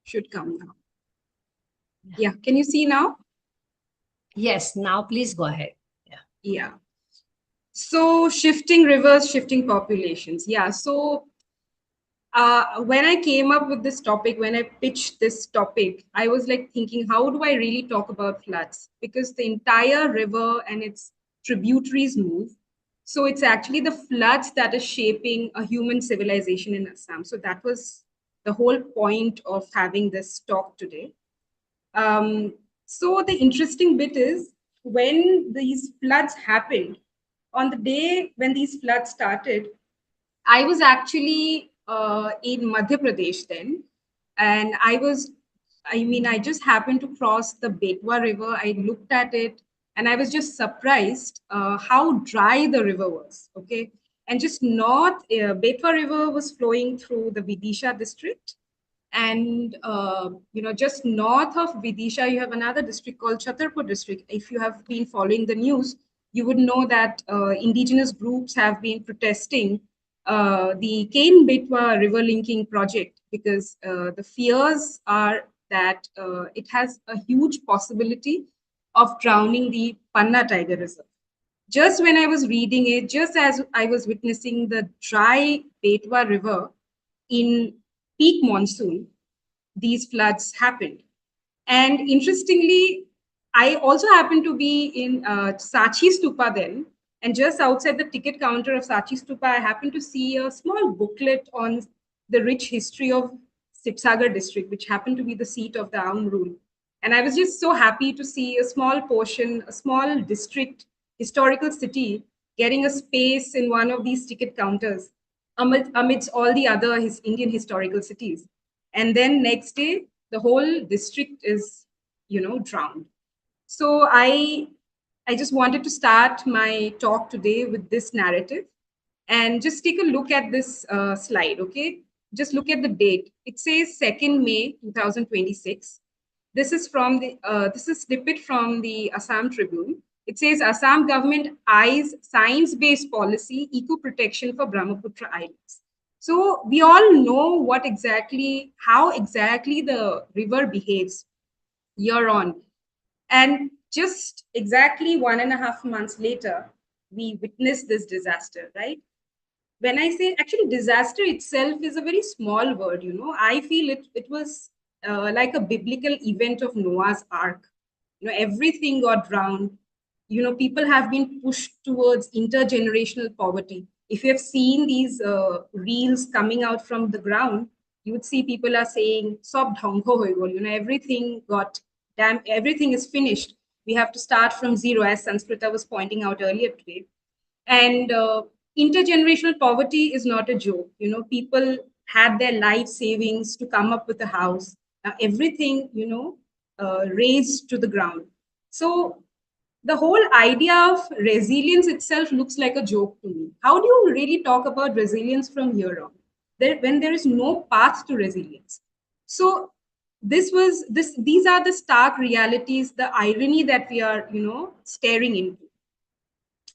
Should come now. Yeah. Can you see now? Yes. Now please go ahead. Yeah. So shifting rivers, shifting populations. Yeah. So when I came up with this topic, when I pitched this topic, I was like thinking, how do I really talk about floods? Because the entire river and its tributaries move. So it's actually the floods that is shaping a human civilization in Assam. So that was the whole point of having this talk today. So the interesting bit is when these floods happened, on the day when these floods started, I was actually in Madhya Pradesh then, and I just happened to cross the Betwa River. I looked at it, and I was just surprised how dry the river was. Okay, and just north, Betwa River was flowing through the Vidisha district, and just north of Vidisha, you have another district called Chhatarpur district. If you have been following the news, you would know that indigenous groups have been protesting the Kane Betwa river linking project because the fears are that it has a huge possibility of drowning the Panna Tiger Reserve. Just when I was reading it, just as I was witnessing the dry Betwa River in peak monsoon, these floods happened. And interestingly, I also happened to be in Sachi Stupa then. And just outside the ticket counter of Sachi Stupa, I happened to see a small booklet on the rich history of Sibsagar district, which happened to be the seat of the Aum rule. And I was just so happy to see a small portion, a small district, historical city, getting a space in one of these ticket counters amidst all the other Indian historical cities. And then next day, the whole district is, drowned. So I just wanted to start my talk today with this narrative and just take a look at this slide, okay? just look at the date. It says 2nd May 2026. This is from the this is snippet from the Assam Tribune. It says Assam government eyes science-based policy eco protection for Brahmaputra Islands. So we all know how exactly the river behaves year on. And just exactly 1.5 months later, we witnessed this disaster, right? When I say actually disaster itself is a very small word, I feel it was like a biblical event of Noah's Ark. Everything got drowned. People have been pushed towards intergenerational poverty. If you have seen these reels coming out from the ground, you would see people are saying, "Sob dhongho hoi gol," everything got damn, everything is finished. We have to start from zero, as Sanskrita was pointing out earlier today. And intergenerational poverty is not a joke. People had their life savings to come up with a house. Now everything, raised to the ground. So the whole idea of resilience itself looks like a joke to me. How do you really talk about resilience from here on, when there is no path to resilience? So these are the stark realities, the irony that we are, staring into.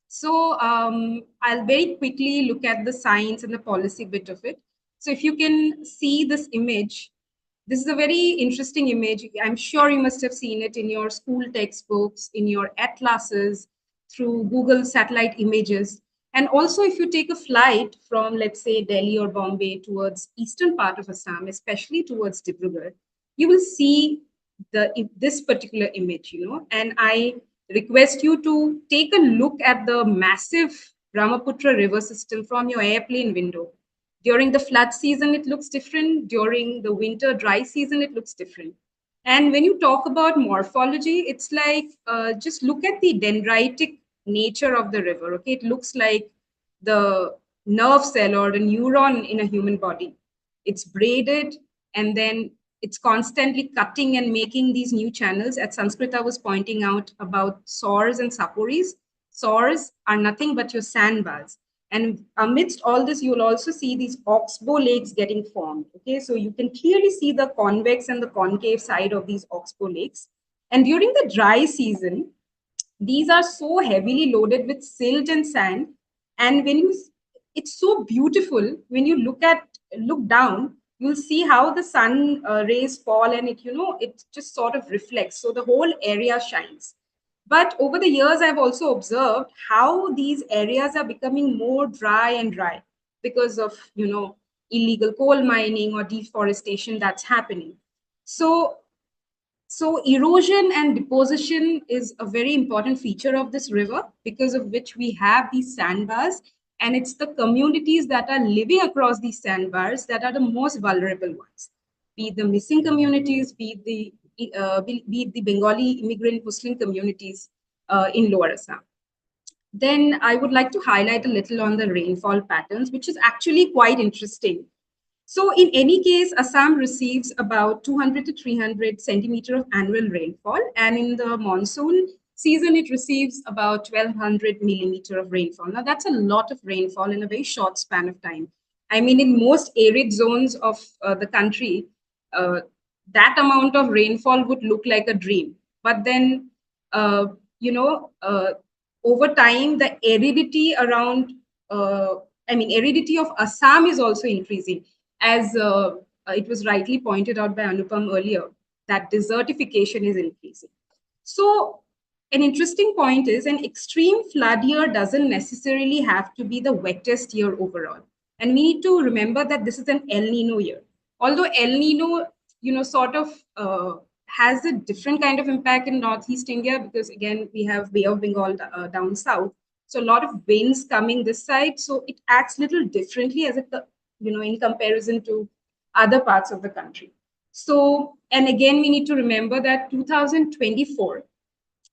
So I'll very quickly look at the science and the policy bit of it. So if you can see this image, this is a very interesting image. I'm sure you must have seen it in your school textbooks, in your atlases, through Google satellite images. And also if you take a flight from, let's say, Delhi or Bombay towards eastern part of Assam, especially towards Dibrugarh, you will see this particular image, and I request you to take a look at the massive Brahmaputra river system from your airplane window. During the flood season, it looks different. During the winter dry season, it looks different. And when you talk about morphology, it's like just look at the dendritic nature of the river. Okay, it looks like the nerve cell or the neuron in a human body. It's braided, and then it's constantly cutting and making these new channels. As Sanskrita was pointing out about sores and saporis, sores are nothing but your sandbars. And amidst all this, you will also see these oxbow lakes getting formed. Okay, so you can clearly see the convex and the concave side of these oxbow lakes. And during the dry season, these are so heavily loaded with silt and sand. And it's so beautiful when you look down, you'll see how the sun rays fall, and it just sort of reflects. So the whole area shines. But over the years, I've also observed how these areas are becoming more dry and dry because of, illegal coal mining or deforestation that's happening. So erosion and deposition is a very important feature of this river, because of which we have these sandbars. And it's the communities that are living across these sandbars that are the most vulnerable ones, be it the missing communities, be it the Bengali immigrant Muslim communities in Lower Assam. Then I would like to highlight a little on the rainfall patterns, which is actually quite interesting. So in any case, Assam receives about 200 to 300 centimeter of annual rainfall. And in the monsoon season, it receives about 1200 millimeter of rainfall. Now that's a lot of rainfall in a very short span of time. I mean, in most arid zones of the country, that amount of rainfall would look like a dream. But then, over time, the aridity around, aridity of Assam is also increasing. As it was rightly pointed out by Anupam earlier, that desertification is increasing. So an interesting point is an extreme flood year doesn't necessarily have to be the wettest year overall. And we need to remember that this is an El Nino year. Although El Nino, sort of has a different kind of impact in Northeast India, because again, we have Bay of Bengal down south. So a lot of winds coming this side. So it acts a little differently as if in comparison to other parts of the country. So, and again, we need to remember that 2024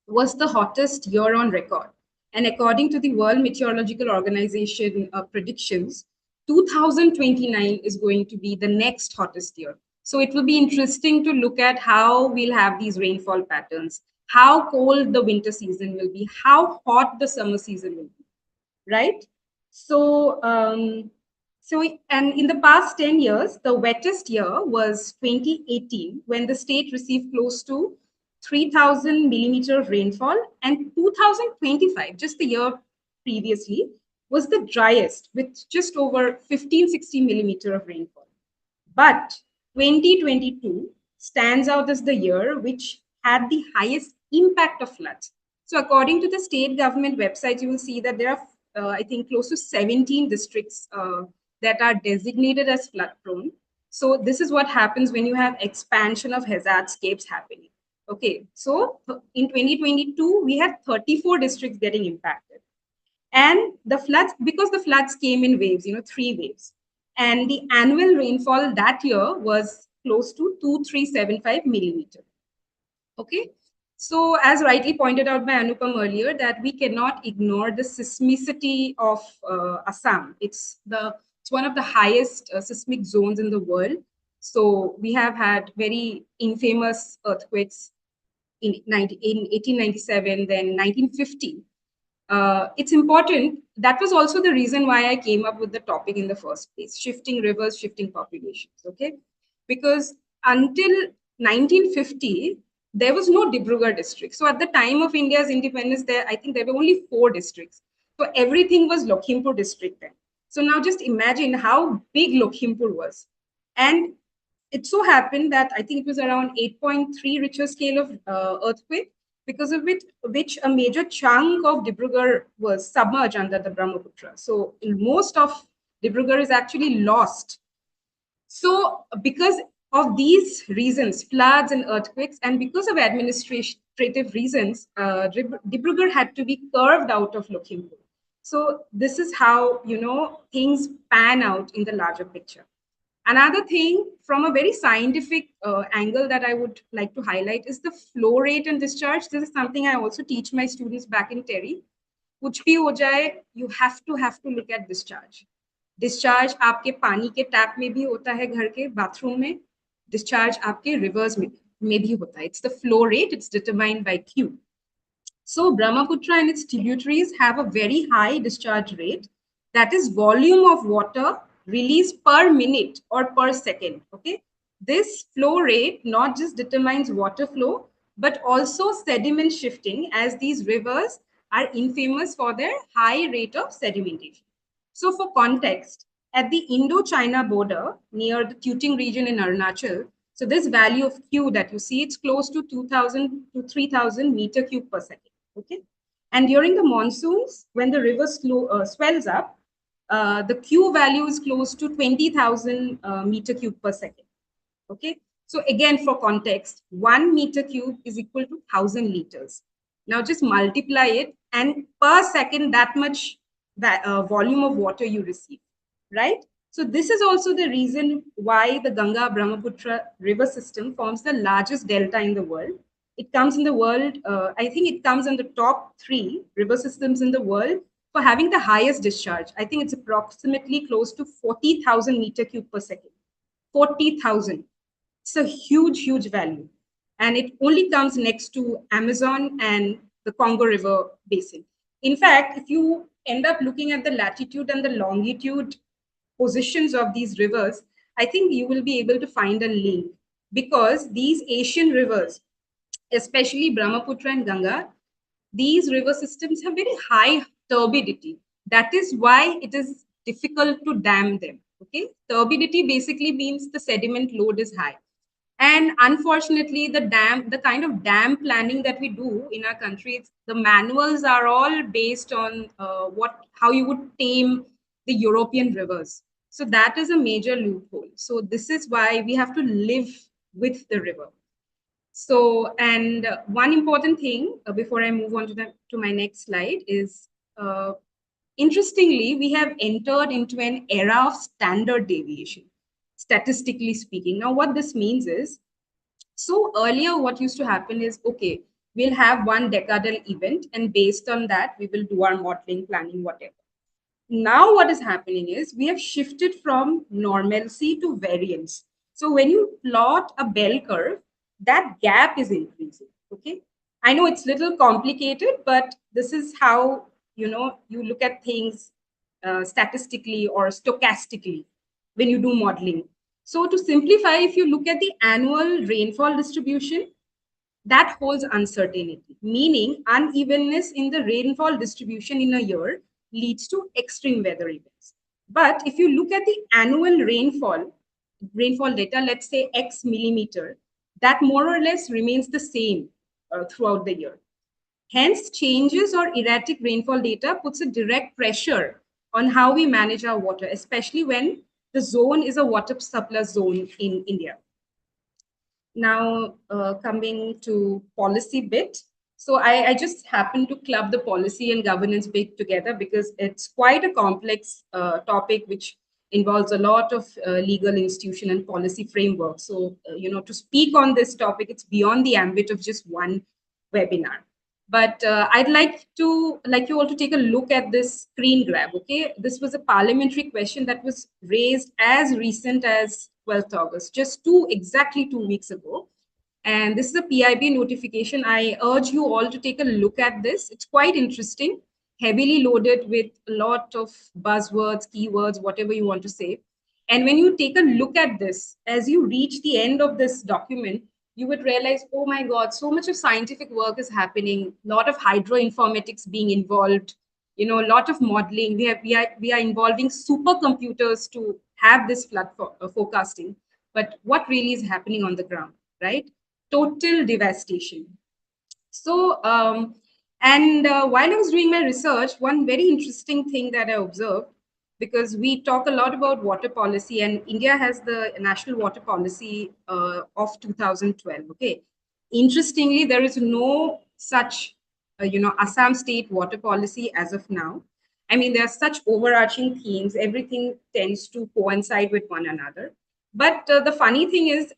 was the hottest year on record. And according to the World Meteorological Organization predictions, 2029 is going to be the next hottest year. So it will be interesting to look at how we'll have these rainfall patterns, how cold the winter season will be, how hot the summer season will be, right? So So, and in the past 10 years, the wettest year was 2018, when the state received close to 3,000 millimeter of rainfall, and 2025, just the year previously, was the driest with just over 1560 millimeter of rainfall. But 2022 stands out as the year which had the highest impact of floods. So according to the state government website, you will see that there are, I think, close to 17 districts that are designated as flood prone. So this is what happens when you have expansion of hazardscapes happening. Okay, so in 2022, we had 34 districts getting impacted. And the floods, because the floods came in waves, 3 waves. And the annual rainfall that year was close to 2375 millimeter. Okay. So as rightly pointed out by Anupam earlier, that we cannot ignore the seismicity of Assam. It's one of the highest seismic zones in the world. So we have had very infamous earthquakes in 1897, then 1950. It's important. That was also the reason why I came up with the topic in the first place: shifting rivers, shifting populations. Okay, because until 1950, there was no Dibrugarh district. So at the time of India's independence, I think there were only 4 districts. So everything was Lakhimpur district then. So now just imagine how big Lakhimpur was. And it so happened that I think it was around 8.3 Richter scale of earthquake, because of which a major chunk of Dibrugarh was submerged under the Brahmaputra. So most of Dibrugarh is actually lost. So because of these reasons, floods and earthquakes, and because of administrative reasons, Dibrugarh had to be carved out of Lakhimpur. So this is how, things pan out in the larger picture. Another thing from a very scientific angle that I would like to highlight is the flow rate and discharge. This is something I also teach my students back in TERI. Kuch bhi ho jaye, you have to look at discharge. Discharge आपके पानी के tap में भी होता है, घर के bathroom में. Discharge आपके rivers में भी होता है. It's the flow rate. It's determined by Q. So Brahmaputra and its tributaries have a very high discharge rate. That is volume of water released per minute or per second. Okay, this flow rate not just determines water flow, but also sediment shifting, as these rivers are infamous for their high rate of sedimentation. So for context, at the Indo-China border near the Tuting region in Arunachal, so this value of Q that you see, it's close to 2,000 to 3,000 meter cube per second. Okay, and during the monsoons, when the river swells up, the Q value is close to 20,000 meter cube per second. Okay, so again, for context, 1 meter cube is equal to 1,000 liters. Now just multiply it, and per second, that much volume of water you receive, right? So this is also the reason why the Ganga Brahmaputra river system forms the largest delta in the world. It comes in the world, I think it comes in the top 3 river systems in the world for having the highest discharge. I think it's approximately close to 40,000 meter cube per second. 40,000. It's a huge, huge value. And it only comes next to Amazon and the Congo River basin. In fact, if you end up looking at the latitude and the longitude positions of these rivers, I think you will be able to find a link, because these Asian rivers, especially Brahmaputra and Ganga, these river systems have very high turbidity. That is why it is difficult to dam them. Okay, turbidity basically means the sediment load is high. And unfortunately, the kind of dam planning that we do in our country, the manuals are all based on how you would tame the European rivers. So that is a major loophole. So this is why we have to live with the river. So, and one important thing before I move on to my next slide is, interestingly, we have entered into an era of standard deviation, statistically speaking. Now, what this means is, so earlier what used to happen is, okay, we'll have one decadal event, and based on that, we will do our modeling, planning, whatever. Now what is happening is we have shifted from normalcy to variance. So when you plot a bell curve, that gap is increasing. Okay, I know it's a little complicated, but this is how you look at things statistically or stochastically when you do modeling. So to simplify, if you look at the annual rainfall distribution, that holds uncertainty, meaning unevenness in the rainfall distribution in a year leads to extreme weather events. But if you look at the annual rainfall data, let's say X millimeter, that more or less remains the same throughout the year. Hence, changes or erratic rainfall data puts a direct pressure on how we manage our water, especially when the zone is a water surplus zone in India. Now, coming to policy bit. So I just happened to club the policy and governance bit together because it's quite a complex topic which involves a lot of legal institution and policy framework. So, to speak on this topic, it's beyond the ambit of just one webinar. But I'd like you all to take a look at this screen grab, okay? This was a parliamentary question that was raised as recent as 12th August, just exactly 2 weeks ago. And this is a PIB notification. I urge you all to take a look at this. It's quite interesting, heavily loaded with a lot of buzzwords, keywords, whatever you want to say. And when you take a look at this, as you reach the end of this document, you would realize, oh my God, so much of scientific work is happening, a lot of hydroinformatics being involved, a lot of modeling. We are involving supercomputers to have this flood forecasting. But what really is happening on the ground, right? Total devastation. So, while I was doing my research, one very interesting thing that I observed, because we talk a lot about water policy, and India has the national water policy of 2012. Okay, interestingly, there is no such Assam state water policy as of now. I mean, there are such overarching themes. Everything tends to coincide with one another. But the funny thing is,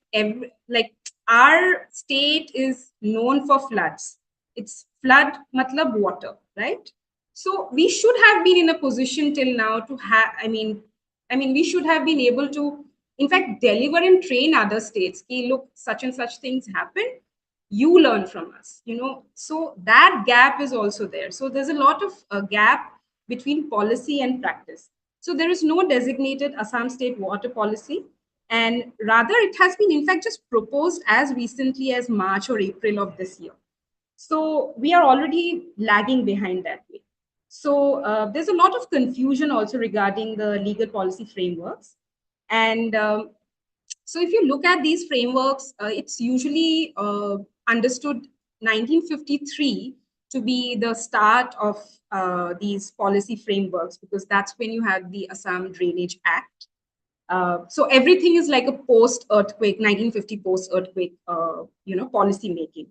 our state is known for floods. It's flood matlab water, right? So we should have been in a position till now to have, we should have been able to, in fact, deliver and train other states. Ki, look, such and such things happen. You learn from us, So that gap is also there. So there's a lot of gap between policy and practice. So there is no designated Assam state water policy. And rather, it has been, in fact, just proposed as recently as March or April of this year. So we are already lagging behind that way. So there's a lot of confusion also regarding the legal policy frameworks. And so if you look at these frameworks, it's usually understood 1953 to be the start of these policy frameworks, because that's when you had the Assam Drainage Act. So everything is like a post-earthquake, 1950 post-earthquake, policy making.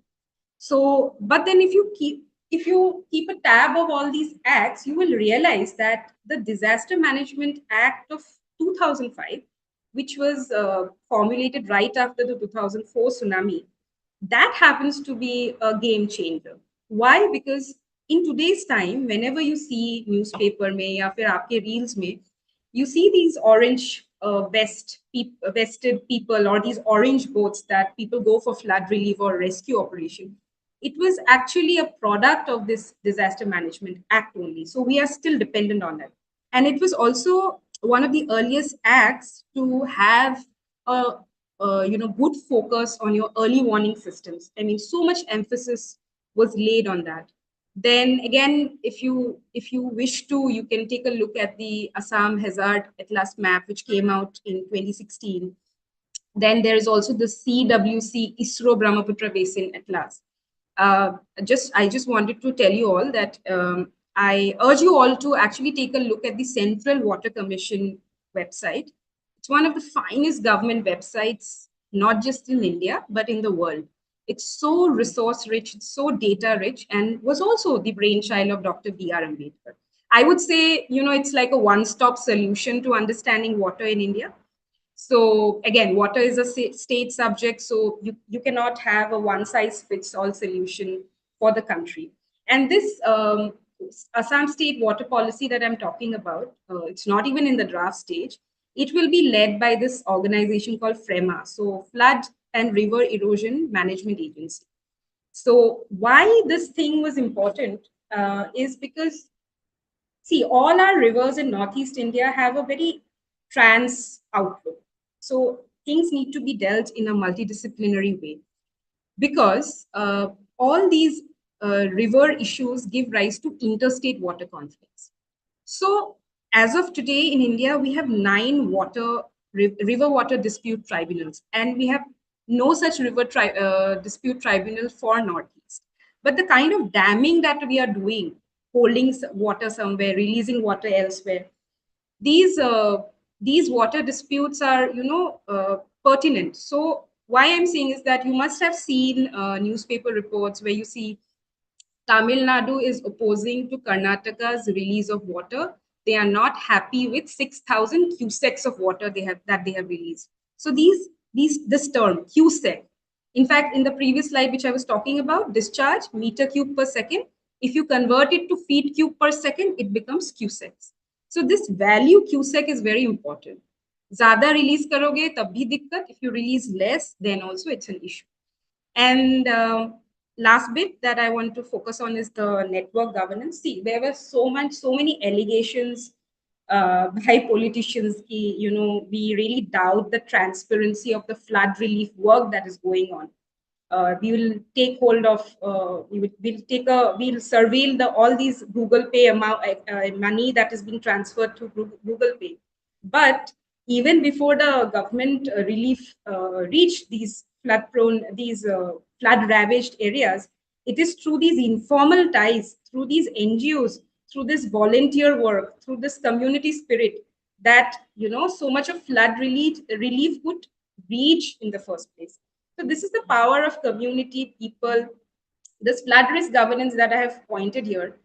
So, but then if you keep a tab of all these acts, you will realize that the Disaster Management Act of 2005, which was formulated right after the 2004 tsunami, that happens to be a game changer. Why? Because in today's time, whenever you see newspaper mein ya fir aapke reels mein, you see these orange vested people or these orange boats that people go for flood relief or rescue operation. It was actually a product of this Disaster Management Act only. So we are still dependent on it. And it was also one of the earliest acts to have a good focus on your early warning systems. I mean, so much emphasis was laid on that. Then again, if you wish to, you can take a look at the Assam Hazard Atlas map, which came out in 2016. Then there is also the CWC ISRO Brahmaputra Basin Atlas. I just wanted to tell you all that I urge you all to actually take a look at the Central Water Commission website. It's one of the finest government websites, not just in India, but in the world. It's so resource rich, it's so data rich, and was also the brainchild of Dr. B.R. Ambedkar. I would say, it's like a one-stop solution to understanding water in India. So again, water is a state subject, so you cannot have a one-size-fits-all solution for the country. And this Assam state water policy that I'm talking about, it's not even in the draft stage. It will be led by this organization called FREMA, so Flood and River Erosion Management Agency. So why this thing was important is because See, all our rivers in Northeast India have a very trans outlook. So things need to be dealt in a multidisciplinary way, because all these river issues give rise to interstate water conflicts. So as of today in India, we have 9 river water dispute tribunals, and we have no such dispute tribunal for Northeast. But the kind of damming that we are doing, holding water somewhere, releasing water elsewhere, these uh, these water disputes are, pertinent. So why I'm saying is that you must have seen newspaper reports where you see Tamil Nadu is opposing to Karnataka's release of water. They are not happy with 6,000 cusecs of water they have released. So this term cusec, in fact, in the previous slide which I was talking about, discharge meter cube per second. If you convert it to feet cube per second, it becomes cusecs. So this value cusec is very important. Zyada release karoge tab bhi dikkat. If you release less, then also it's an issue. And last bit that I want to focus on is the network governance. See, there were so many allegations by politicians. We really doubt the transparency of the flood relief work that is going on. We will take hold of, we'll surveil all these Google Pay amount, money that is being transferred to Google Pay. But even before the government relief reached these flood ravaged areas, it is through these informal ties, through these NGOs, through this volunteer work, through this community spirit, that so much of flood relief would reach in the first place. So this is the power of community, people, this flood risk governance that I have pointed here.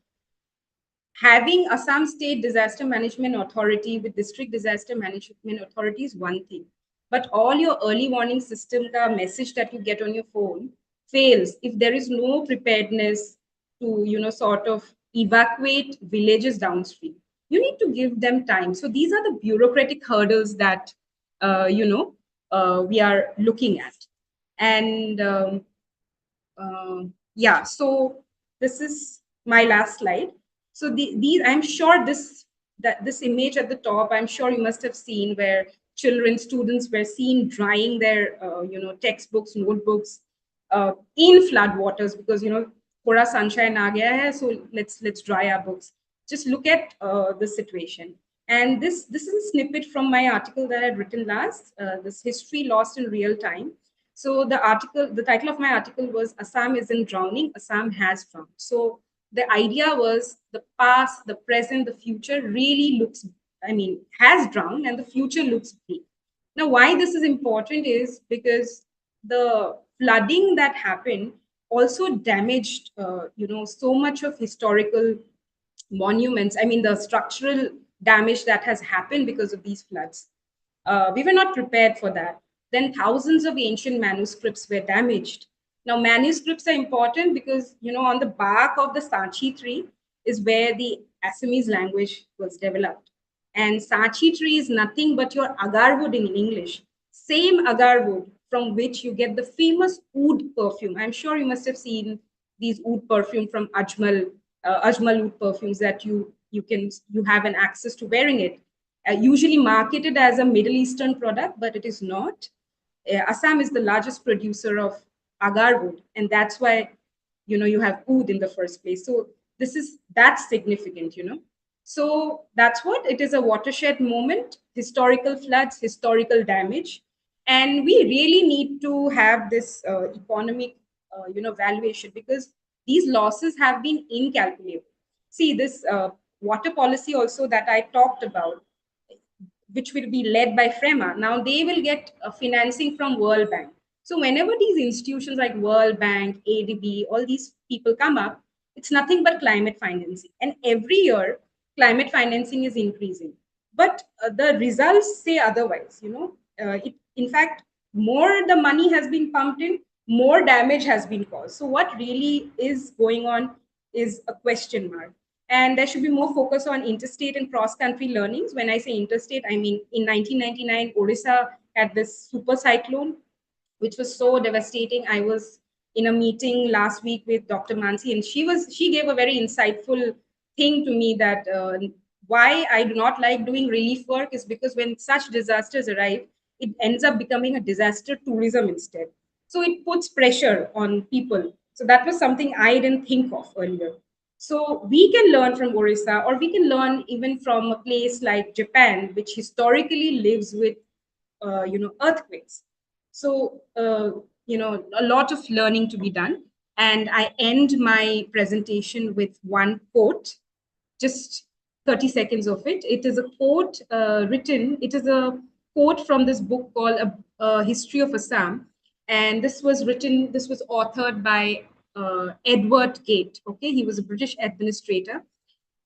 Having Assam State Disaster Management Authority with District Disaster Management Authority is one thing, but all your early warning system, the message that you get on your phone, fails if there is no preparedness to sort of evacuate villages downstream. You need to give them time. So these are the bureaucratic hurdles that we are looking at. And yeah, so this is my last slide. So these, I'm sure this image at the top, I'm sure you must have seen, where students were seen drying their textbooks, notebooks in flood waters, because thora sunshine aa gaya hai, so let's dry our books. Just look at the situation. And this is a snippet from my article that I had written last, this history lost in real time. So the title of my article was Assam Isn't Drowning, Assam Has Drowned. So the idea was the past, the present, the future really has drowned, and the future looks bleak. Now, why this is important is because the flooding that happened also damaged, so much of historical monuments. The structural damage that has happened because of these floods. We were not prepared for that. Then thousands of ancient manuscripts were damaged. Now, manuscripts are important because, on the bark of the Sachi tree is where the Assamese language was developed. And Sachi tree is nothing but your agar wood in English. Same agar wood from which you get the famous oud perfume. I'm sure you must have seen these oud perfume from Ajmal oud perfumes that you have an access to wearing it. Usually marketed as a Middle Eastern product, but it is not. Assam is the largest producer of agar wood, and that's why you have oud in the first place. So that's significant. So that's what it is, a watershed moment, historical floods, historical damage, and we really need to have this economic valuation, because these losses have been incalculable. See, this water policy also that I talked about, which will be led by FREMA. Now they will get financing from World Bank. So whenever these institutions like World Bank, ADB, all these people come up, it's nothing but climate financing. And every year, climate financing is increasing. But the results say otherwise. In fact, more the money has been pumped in, more damage has been caused. So what really is going on is a question mark. And there should be more focus on interstate and cross-country learnings. When I say interstate, I mean in 1999, Odisha had this super cyclone, which was so devastating. I was in a meeting last week with Dr. Mansi, and she gave a very insightful thing to me that why I do not like doing relief work is because when such disasters arrive, it ends up becoming a disaster tourism instead. So it puts pressure on people. So that was something I didn't think of earlier. So we can learn from Orissa, or we can learn even from a place like Japan, which historically lives with, earthquakes. So, a lot of learning to be done. And I end my presentation with one quote, just 30 seconds of it. It is a quote it is a quote from this book called a History of Assam. And this was authored by Edward Gate. Okay, he was a British administrator.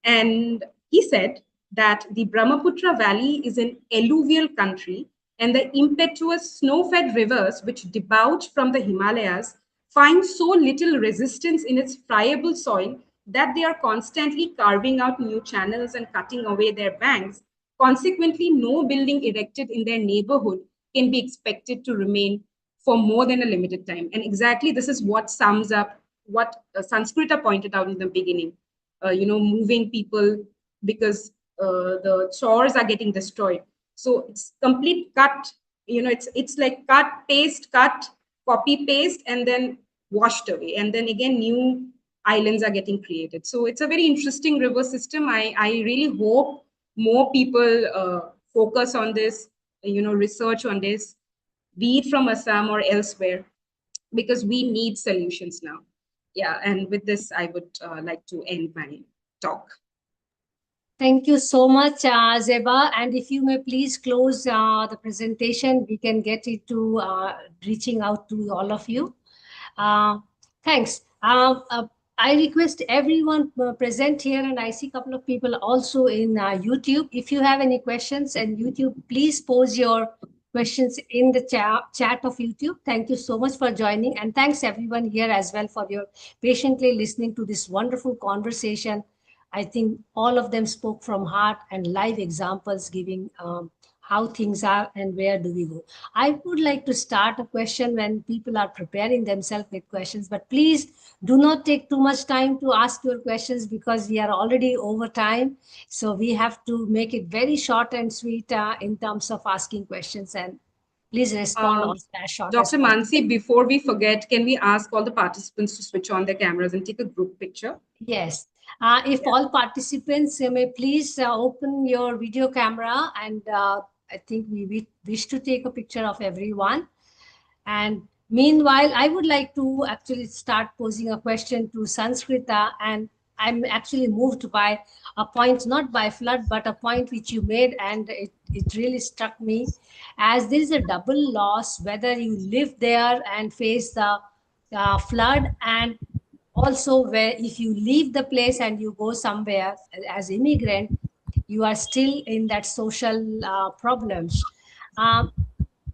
And he said that the Brahmaputra Valley is an alluvial country, and the impetuous snow fed rivers which debouch from the Himalayas find so little resistance in its friable soil that they are constantly carving out new channels and cutting away their banks. Consequently, no building erected in their neighborhood can be expected to remain for more than a limited time. And exactly this is what sums up what Sanskrita pointed out in the beginning. Moving people because the chores are getting destroyed. So it's complete cut. It's like cut, copy paste, and then washed away, and then again new islands are getting created. So it's a very interesting river system. I really hope more people focus on this, research on this, be it from Assam or elsewhere, because we need solutions now. Yeah, and with this, I would like to end my talk. Thank you so much, Zeba. And if you may please close the presentation, we can get it to reaching out to all of you. Thanks. I request everyone present here, and I see a couple of people also in YouTube. If you have any questions in YouTube, please pose your questions in the chat of YouTube. Thank you so much for joining, and thanks everyone here as well for your patiently listening to this wonderful conversation. I think all of them spoke from heart and live examples giving how things are and where do we go. I would like to start a question when people are preparing themselves with questions, but please do not take too much time to ask your questions because we are already over time. So we have to make it very short and sweet in terms of asking questions, and please respond also as short as Dr. Mansi, before we forget, can we ask all the participants to switch on their cameras and take a group picture? Yes. If all participants may please open your video camera, and I think we wish to take a picture of everyone. And meanwhile, I would like to actually start posing a question to Sanskrita, and I'm actually moved by a point, not by flood, but a point which you made, and it really struck me, as there is a double loss, whether you live there and face the flood, and also where if you leave the place and you go somewhere as immigrant, you are still in that social problems.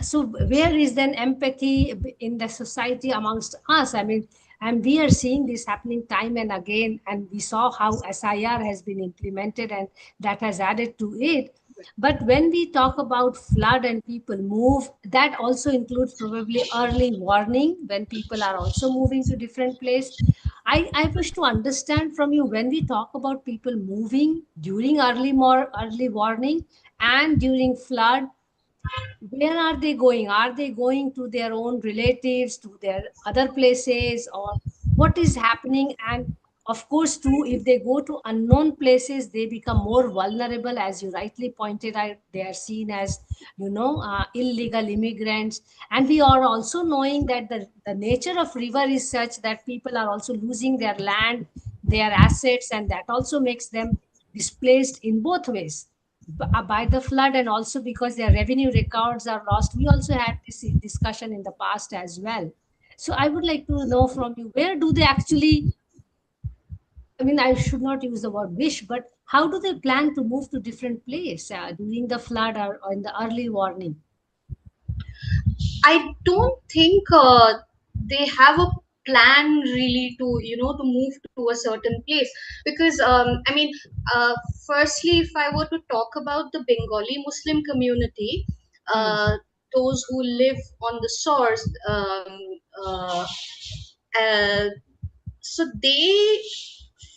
So where is then empathy in the society amongst us? I mean, and we are seeing this happening time and again, and we saw how SIR has been implemented and that has added to it. But when we talk about flood and people move, that also includes probably early warning when people are also moving to different place. I wish to understand from you, when we talk about people moving during early warning and during flood, where are they going? Are they going to their own relatives, to their other places, or what is happening? And of course, too, if they go to unknown places, they become more vulnerable, as you rightly pointed out. They are seen as, illegal immigrants. And we are also knowing that the nature of river is such that people are also losing their land, their assets, and that also makes them displaced in both ways, by the flood and also because their revenue records are lost. We also had this discussion in the past as well. So I would like to know from you, where do they actually, I mean, I should not use the word wish, but how do they plan to move to different place during the flood or in the early warning? I don't think they have a plan really to to move to a certain place, because I mean, firstly, if I were to talk about the Bengali Muslim community, those who live on the shores, uh, so they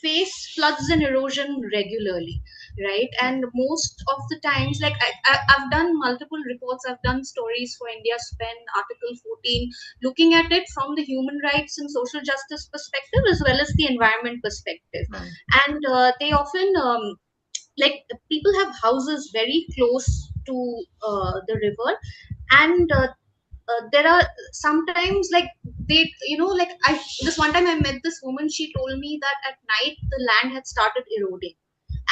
face floods and erosion regularly, right? And most of the times, like I've done multiple reports, I've done stories for India Spend, Article 14, looking at it from the human rights and social justice perspective as well as the environment perspective. And they often like people have houses very close to the river, and there are sometimes like they, you know, like I this one time I met this woman. She told me that at night the land had started eroding,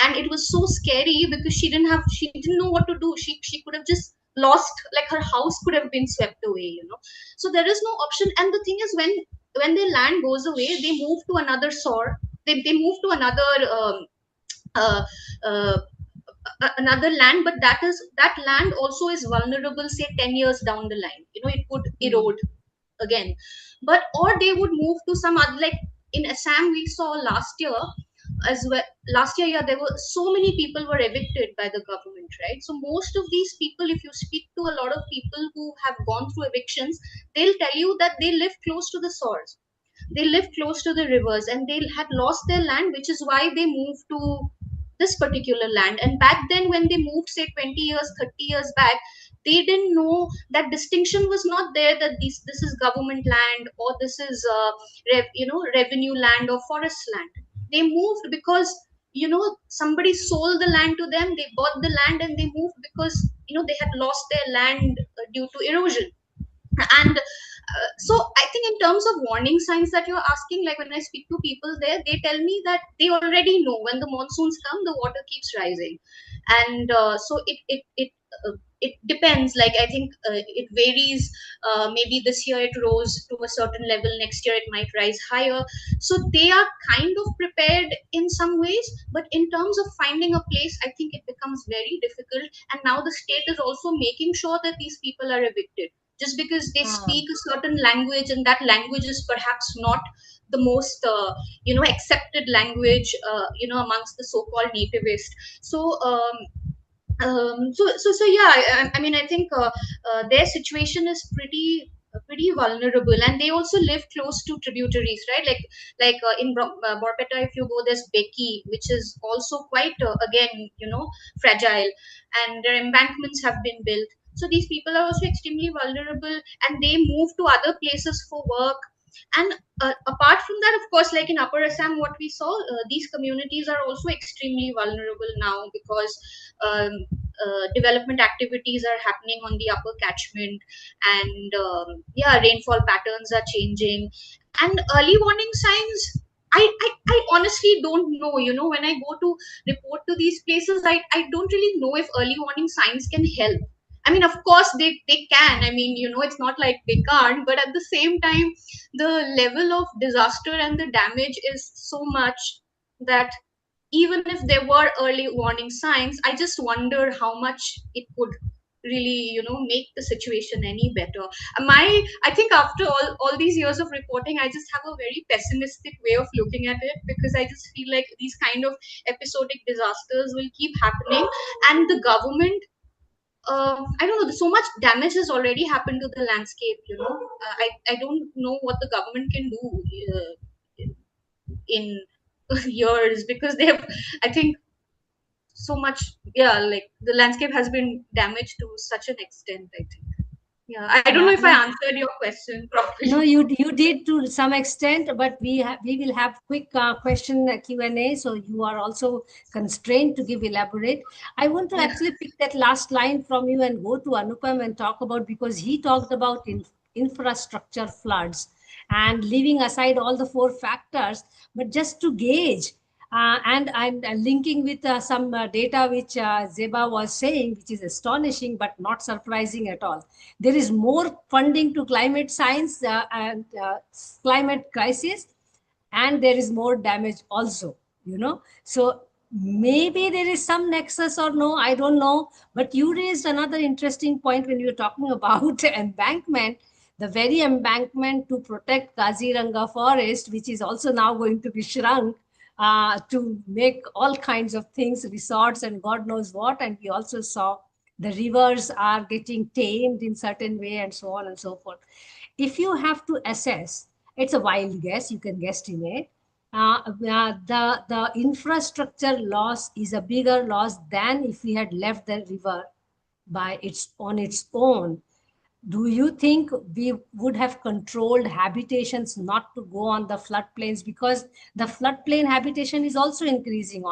and it was so scary because she didn't know what to do. She could have just lost, like her house could have been swept away, you know. So there is no option. And the thing is, when their land goes away, they move to another source. They move to another uh, uh, another land, but that land also is vulnerable, say 10 years down the line, you know, it could erode again. But or they would move to some other, like in Assam we saw last year as well. Last year, yeah, there were so many people were evicted by the government, right? So most of these people, if you speak to a lot of people who have gone through evictions, they'll tell you that they live close to the source, they live close to the rivers, and they had lost their land, which is why they moved to this particular land. And back then, when they moved, say 20 years, 30 years back, they didn't know that distinction was not there, that this is government land or this is revenue land or forest land. They moved because, you know, somebody sold the land to them, they bought the land and they moved because, you know, they had lost their land due to erosion. And so I think in terms of warning signs that you're asking, like when I speak to people there, they tell me that they already know when the monsoons come, the water keeps rising. And so it depends. Like I think it varies. Maybe this year it rose to a certain level, next year it might rise higher. So they are kind of prepared in some ways, but in terms of finding a place, I think it becomes very difficult. And now the state is also making sure that these people are evicted just because they speak a certain language, and that language is perhaps not the most accepted language amongst the so-called nativist. So so yeah, I mean, I think their situation is pretty vulnerable, and they also live close to tributaries, right? Like in Borpeta, if you go, there's Beki, which is also quite again, you know, fragile, and their embankments have been built. So these people are also extremely vulnerable, and they move to other places for work. And apart from that, of course, like in Upper Assam, what we saw, these communities are also extremely vulnerable now because development activities are happening on the upper catchment, and yeah, rainfall patterns are changing. And early warning signs, I honestly don't know. You know, when I go to report to these places, I don't really know if early warning signs can help. I mean, of course, they can. I mean, you know, it's not like they can't, but at the same time, the level of disaster and the damage is so much that even if there were early warning signs, I just wonder how much it could really, you know, make the situation any better. I think after all these years of reporting, I just have a very pessimistic way of looking at it, because I just feel like these kind of episodic disasters will keep happening, and the government, I don't know, so much damage has already happened to the landscape, you know. I don't know what the government can do in years, because they have, I think, so much, yeah, like the landscape has been damaged to such an extent, I think. Yeah, I don't know if I answered your question properly. No, you did to some extent, but we will have quick question Q&A, so you are also constrained to give elaborate. I want to actually pick that last line from you and go to Anupam and talk about, because he talked about infrastructure floods and leaving aside all the 4 factors, but just to gauge. And I'm linking with some data which Zeba was saying, which is astonishing but not surprising at all. There is more funding to climate science and climate crisis, and there is more damage also, you know. So maybe there is some nexus or no, I don't know. But you raised another interesting point when you were talking about embankment. The very embankment to protect Kaziranga forest, which is also now going to be shrunk, to make all kinds of things, resorts and God knows what. And we also saw the rivers are getting tamed in certain way and so on and so forth. If you have to assess, it's a wild guess, you can guesstimate, The infrastructure loss is a bigger loss than if we had left the river by its on its own. Do you think we would have controlled habitations not to go on the floodplains, because the floodplain habitation is also increasing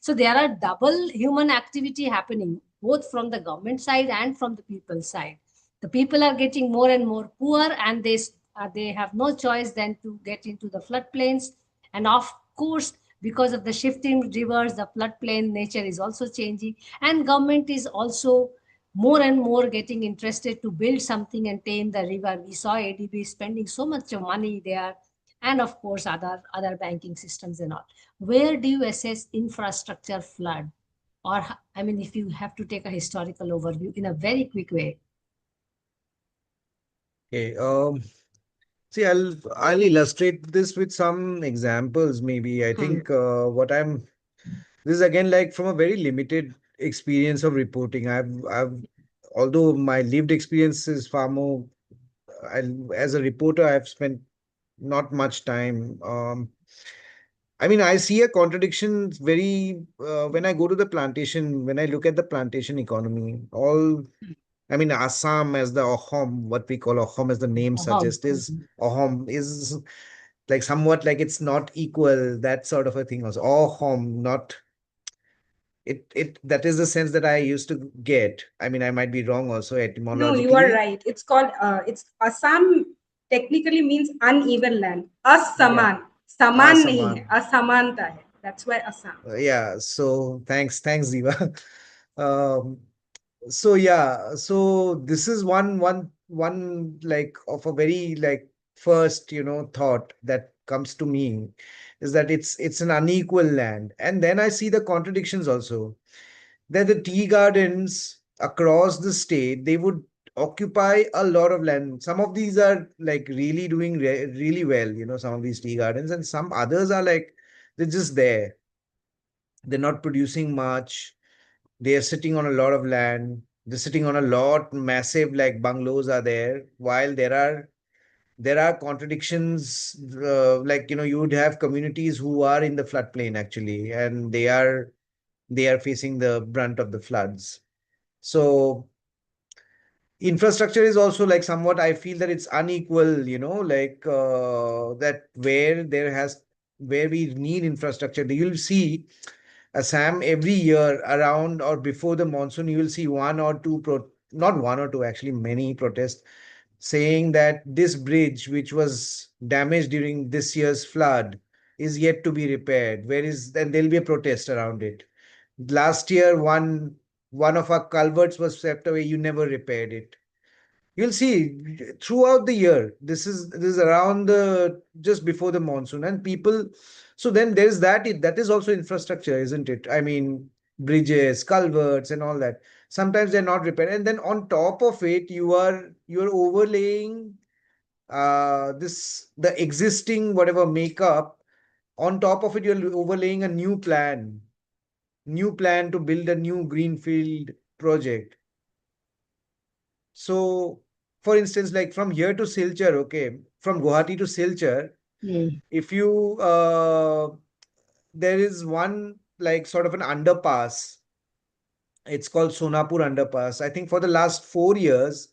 so there are double human activity happening both from the government side and from the people side. The people are getting more and more poor, and they have no choice than to get into the floodplains. And of course, because of the shifting rivers, the floodplain nature is also changing, and government is also more and more getting interested to build something and tame the river. We saw ADB spending so much money there, and of course other banking systems and all. Where do you assess infrastructure flood? Or I mean, if you have to take a historical overview in a very quick way. Okay. See, I'll illustrate this with some examples. Maybe I think this is again like from a very limited experience of reporting. Although my lived experience is far more. As a reporter, I've spent not much time. I mean, I see a contradiction very when I go to the plantation, when I look at the plantation economy. I mean, Assam as the Ahom, what we call Ahom as the name suggests, is Ahom is like somewhat like it's not equal, that sort of a thing also. Ahom, not it that is the sense that I used to get. I mean, I might be wrong also No, you are etymologically. right. It's called it's Assam technically means uneven land. Yeah. Asaman. Saman nahi hai. Asaman. Asamanta hai. That's why Assam. Yeah. So thanks, Ziva. Um, so yeah, so this is one like of a very like first, thought that comes to me is that it's an unequal land. And then I see the contradictions also. That the tea gardens across the state, they would occupy a lot of land. Some of these are like really doing really well, some of these tea gardens, and some others are like they're just there. They're not producing much. They are sitting on a lot of land. They're sitting on a lot massive like bungalows are there. While there are contradictions, like you would have communities who are in the floodplain actually, and they are facing the brunt of the floods. So infrastructure is also like somewhat, I feel that it's unequal, like that where we need infrastructure. You'll see Assam every year around or before the monsoon, you will see one or two not one or two, actually many protests saying that this bridge which was damaged during this year's flood is yet to be repaired. Where is then there'll be a protest around it. Last year, one of our culverts was swept away. You never repaired it. You'll see throughout the year. This is around the just before the monsoon, and people. So then there's that. That is also infrastructure, isn't it? I mean, bridges, culverts, and all that. Sometimes they're not repaired, and then on top of it, you're overlaying the existing whatever makeup. On top of it, you're overlaying a new plan to build a new greenfield project. So, for instance, like from here to Silchar, okay, from Guwahati to Silchar, if you there is one like sort of an underpass. It's called Sonapur Underpass. I think for the last 4 years,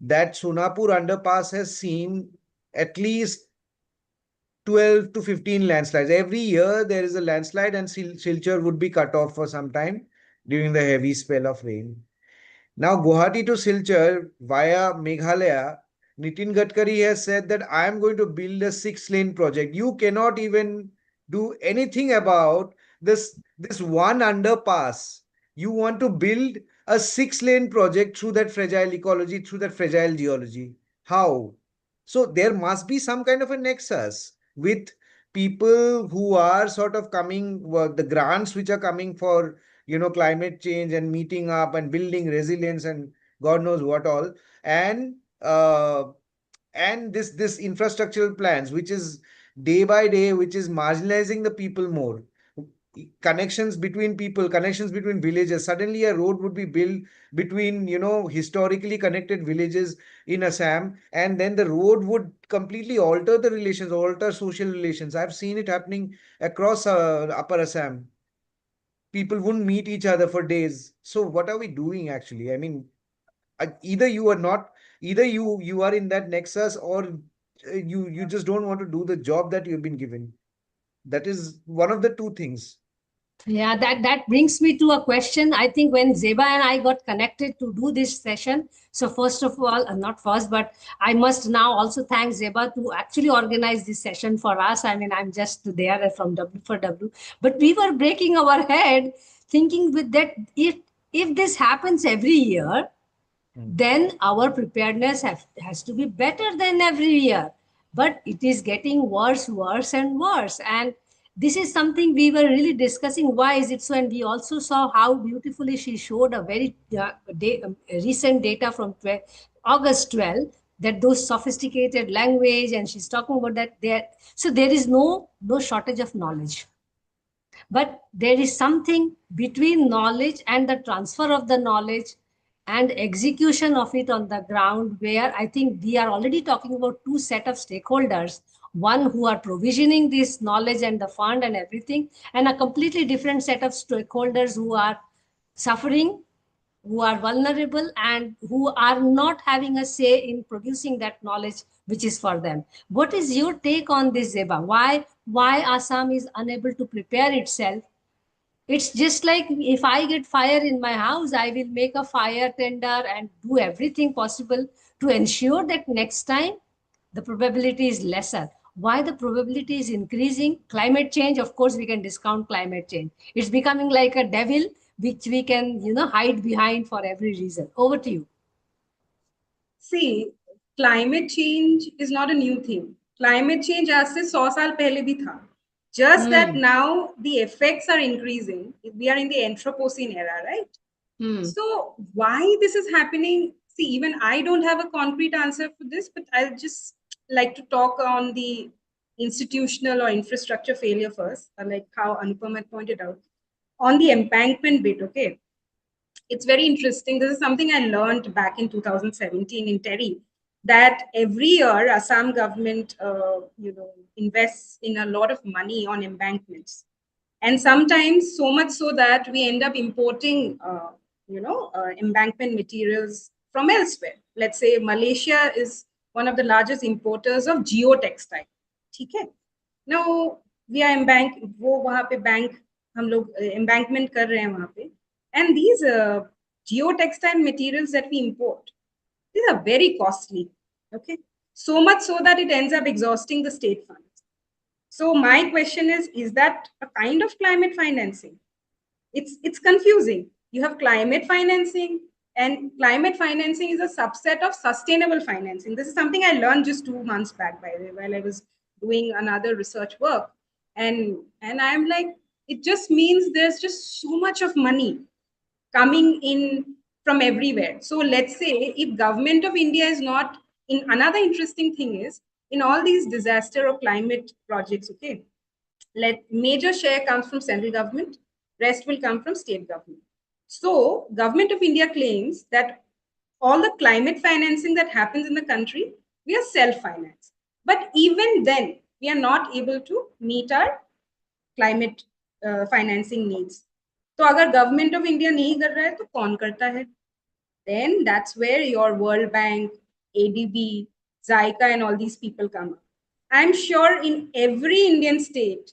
that Sonapur Underpass has seen at least 12 to 15 landslides. Every year there is a landslide, and Silchar would be cut off for some time during the heavy spell of rain. Now, Guwahati to Silchar via Meghalaya, Nitin Gadkari has said that I am going to build a 6-lane project. You cannot even do anything about this one underpass. You want to build a 6-lane project through that fragile ecology, through that fragile geology. How? So there must be some kind of a nexus with people who are sort of coming, the grants which are coming for climate change and meeting up and building resilience and god knows what all, and this infrastructural plans which is day by day which is marginalizing the people more. connections between people, connections between villages. Suddenly a road would be built between, historically connected villages in Assam, and then the road would completely alter the relations, alter social relations. I've seen it happening across Upper Assam. People wouldn't meet each other for days. So what are we doing actually? I mean, either you are not, either you are in that nexus, or you just don't want to do the job that you've been given. That is one of the two things. Yeah, that brings me to a question. I think when Zeba and I got connected to do this session, so first of all, not first, but I must now also thank Zeba to actually organize this session for us. I mean, I'm just there from W for W, but we were breaking our head thinking with that, if this happens every year, then our preparedness has to be better than every year. But it is getting worse, worse, and worse. And this is something we were really discussing. Why is it so? And we also saw how beautifully she showed a very recent data from August 12, that those sophisticated language, and she's talking about that there. So there is no shortage of knowledge. But there is something between knowledge and the transfer of the knowledge and execution of it on the ground, where I think we are already talking about two set of stakeholders, one who are provisioning this knowledge and the fund and everything, and a completely different set of stakeholders who are suffering, who are vulnerable, and who are not having a say in producing that knowledge which is for them. What is your take on this, Zeba? Why Assam is unable to prepare itself? It's just like, if I get fire in my house, I will make a fire tender and do everything possible to ensure that next time the probability is lesser. Why the probability is increasing? Climate change, of course, we can discount climate change. It's becoming like a devil which we can, hide behind for every reason. Over to you. See, climate change is not a new thing. Climate change आज से 100 साल पहले भी था. Just that now the effects are increasing. We are in the Anthropocene era, right? So why this is happening? See, even I don't have a concrete answer for this, but I'll just like to talk on the institutional or infrastructure failure first, like how Anupam had pointed out. On the embankment bit, okay? It's very interesting. This is something I learned back in 2017 in Terry, that every year Assam government, invests in a lot of money on embankments, and sometimes so much so that we end up importing, embankment materials from elsewhere. Let's say Malaysia is one of the largest importers of geotextile. Okay. Now we are bank हम लोग embankment कर रहे हैं वहाँ पे. And these geotextile materials that we import, these are very costly, okay? So much so that it ends up exhausting the state funds. So my question is that a kind of climate financing? It's confusing. You have climate financing, and climate financing is a subset of sustainable financing. This is something I learned just 2 months back, by the way, while I was doing another research work. And I'm like, it just means there's just so much of money coming in from everywhere. So let's say if government of India is not in, another interesting thing is, in all these disaster or climate projects, okay, major share comes from central government, rest will come from state government. So government of India claims that all the climate financing that happens in the country, we are self-financed. But even then, we are not able to meet our climate financing needs. तो अगर government of India नहीं कर रहा है तो कौन करता है? Then that's where your World Bank, ADB, Zyka and all these people come up. I'm sure in every Indian state,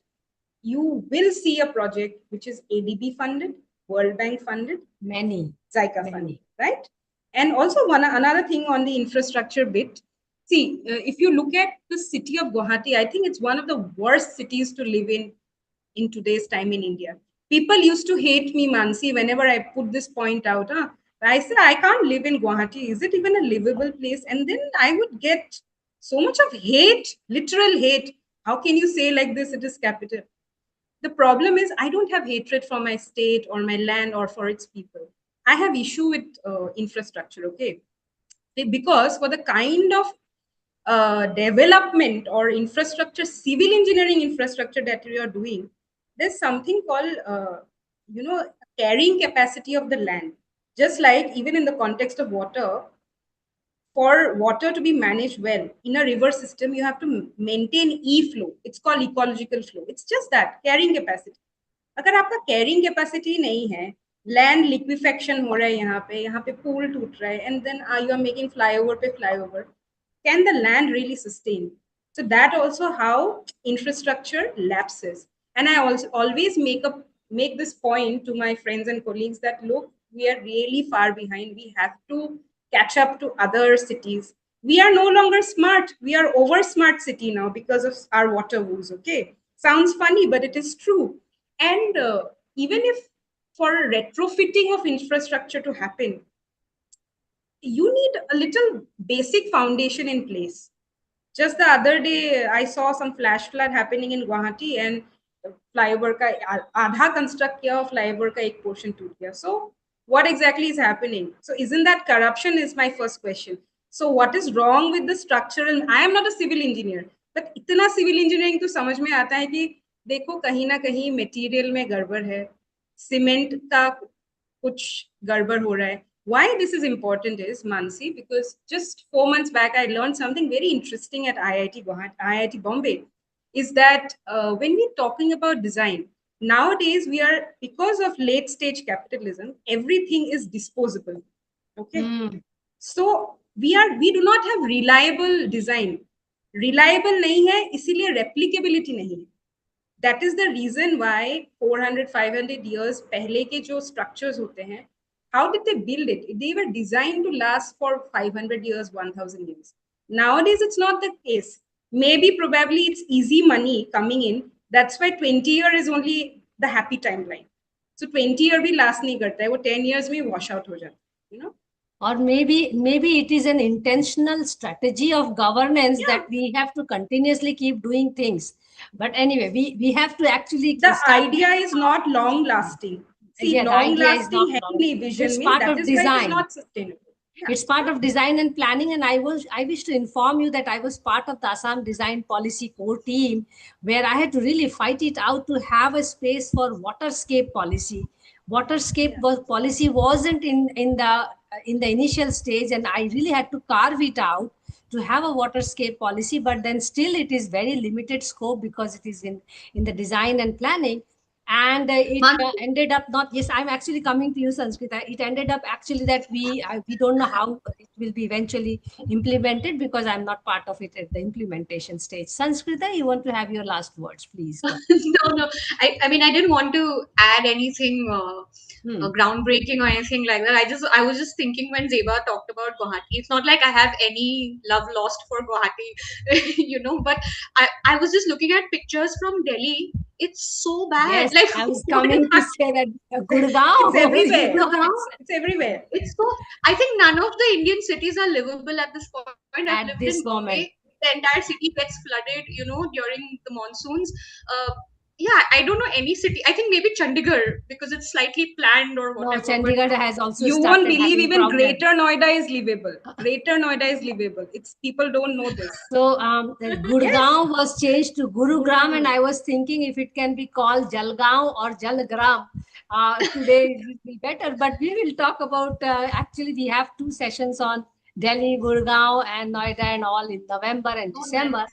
you will see a project which is ADB funded, World Bank funded, Many. Zyka funded, right? And also another thing on the infrastructure bit. See, if you look at the city of Guwahati, I think it's one of the worst cities to live in today's time in India. People used to hate me, Mansi, whenever I put this point out. I said, I can't live in Guwahati. Is it even a livable place? And then I would get so much of hate, literal hate. How can you say like this? It is capital. The problem is I don't have hatred for my state or my land or for its people. I have issue with infrastructure, okay? Because for the kind of development or infrastructure, civil engineering infrastructure that we are doing, there's something called, carrying capacity of the land. Just like even in the context of water, for water to be managed well in a river system, you have to maintain E flow. It's called ecological flow. It's just that carrying capacity. अगर आपका carrying capacity नहीं है, land liquefaction हो रहा है यहाँ पे pool टूट रहा है, and then you are making flyover पे flyover. Can the land really sustain? So that also how infrastructure lapses. And I also always make this point to my friends and colleagues that look, we are really far behind. We have to catch up to other cities. We are no longer smart. We are over smart city now because of our water woes. Okay, sounds funny, but it is true. And even if for retrofitting of infrastructure to happen, you need a little basic foundation in place. Just the other day, I saw some flash flood happening in Guwahati, and flyover ka आधा construct किया और flyover का एक portion टूट गया. So what exactly is happening? So isn't that corruption is my first question. So what is wrong with the structural? I am not a civil engineer, but इतना civil engineering तो समझ में आता है कि देखो कहीं ना कहीं material में गड़बड़ है, cement का कुछ गड़बड़ हो रहा है. Why this is important is, Mansi, because just 4 months back, I learned something very interesting at IIT Bombay, is that when we're talking about design, nowadays because of late stage capitalism, everything is disposable. Okay. So we do not have reliable design. Reliable nahi hai, isliye replicability nahi hai. That is the reason why 400-500 years pehle ke jo structures hote hain, how did they build it? They were designed to last for 500 years, 1000 years. Nowadays, it's not the case. Maybe probably it's easy money coming in. That's why 20 years is only the happy timeline. So 20 years bhi last nahi karta hai. Wo 10 years mein wash out ho jata, you know? Or maybe it is an intentional strategy of governance that we have to continuously keep doing things. But anyway, we have to actually. The idea is not long lasting. See, long lasting healthy vision it's part of design. It's not sustainable. Yeah. It's part of design and planning, and I wish to inform you that I was part of the Assam Design Policy Core team, where I had to really fight it out to have a space for waterscape policy. Waterscape policy wasn't in the initial stage, and I really had to carve it out to have a waterscape policy. But then still, it is very limited scope because it is in the design and planning. And it ended up not. Yes, I'm actually coming to you, Sanskrita. It ended up actually that we don't know how it will be eventually implemented because I'm not part of it at the implementation stage. Sanskrita, you want to have your last words, please? No. I mean, I didn't want to add anything groundbreaking or anything like that. I was just thinking when Zeba talked about Guwahati. It's not like I have any love lost for Guwahati, but I was just looking at pictures from Delhi. It's so bad. Yes, like I was coming to say that Gurgaon. It's everywhere. It's everywhere. It's so. I think none of the Indian cities are livable at this point. At this moment, the entire city gets flooded. During the monsoons. Yeah, I don't know any city. I think maybe Chandigarh because it's slightly planned or whatever. No, Chandigarh has also. You won't believe even Greater Noida is livable. Greater Noida is livable. It's people don't know this. So Gurgaon was changed to Gurugram, and I was thinking if it can be called Jalgaon or Jalgram. Today it will be better, but we will talk about. Actually, we have 2 sessions on Delhi, Gurgaon, and Noida, and all in November and December.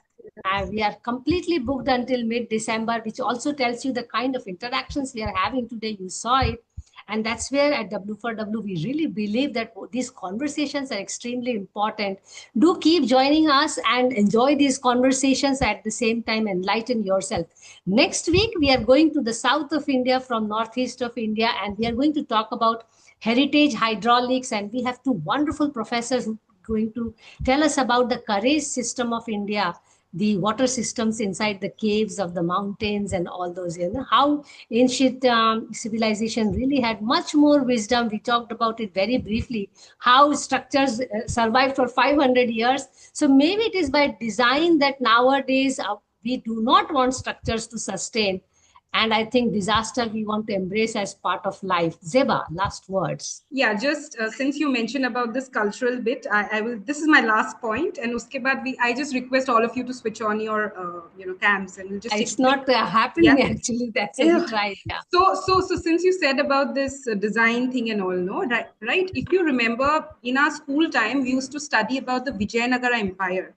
And we are completely booked until mid-December, which also tells you the kind of interactions we are having today. You saw it. And that's where at W4W, we really believe that these conversations are extremely important. Do keep joining us and enjoy these conversations, at the same time enlighten yourself. Next week, we are going to the south of India from northeast of India, and we are going to talk about heritage hydraulics. And we have 2 wonderful professors who are going to tell us about the Karez system of India, the water systems inside the caves of the mountains and all those, how ancient civilization really had much more wisdom. We talked about it very briefly, how structures survived for 500 years. So maybe it is by design that nowadays we do not want structures to sustain. And I think disaster we want to embrace as part of life. Zeba, last words. Yeah, just since you mentioned about this cultural bit, I will. This is my last point, and uske baad I just request all of you to switch on your cams, and we'll just. It's not happening actually. That's a Yeah. try. Yeah. So since you said about this design thing and all, no, right? If you remember, in our school time, we used to study about the Vijayanagara Empire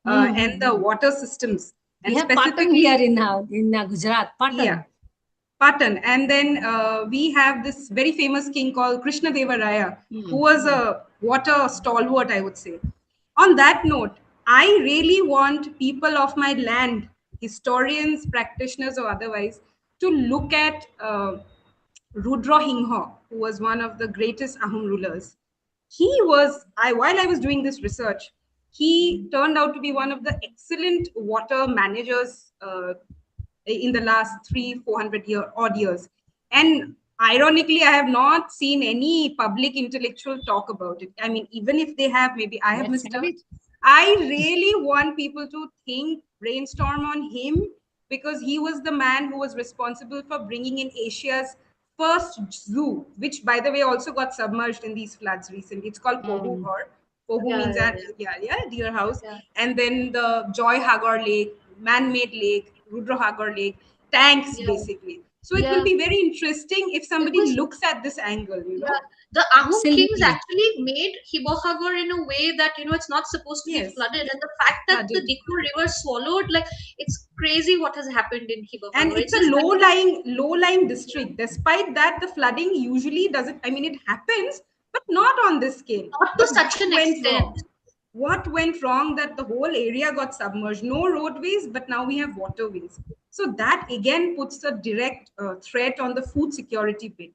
and the water systems. We And have Patan here in Gujarat. Patan. Yeah, Patan. And then we have this very famous king called Krishna Deva Raya, who was a water stalwart, I would say. On that note, I really want people of my land, historians, practitioners, or otherwise, to look at Rudra Hingha, who was one of the greatest Ahom rulers. He was, while I was doing this research, he turned out to be one of the excellent water managers in the last 300-400 years. And ironically, I have not seen any public intellectual talk about it. I mean, even if they have, maybe I have missed out. I really want people to think, brainstorm on him, because he was the man who was responsible for bringing in Asia's first zoo, which, by the way, also got submerged in these floods recently. It's called Pohu Ghar. Pohu means deer house. Yeah. And then the Joy Hagar Lake, man-made lake, Rudra Hagar Lake, tanks basically. So it will be very interesting if somebody looks at this angle, you know. The Ahom kings actually made Hibohagar in a way that, it's not supposed to be flooded. And the fact that the Dikkur River swallowed, it's crazy what has happened in Hibohagar. And it's a low-lying district. Despite that, the flooding usually doesn't, it happens, but not on this scale. Not to such an extent. What went wrong that the whole area got submerged? No roadways, but now we have waterways. So that again puts a direct threat on the food security bit.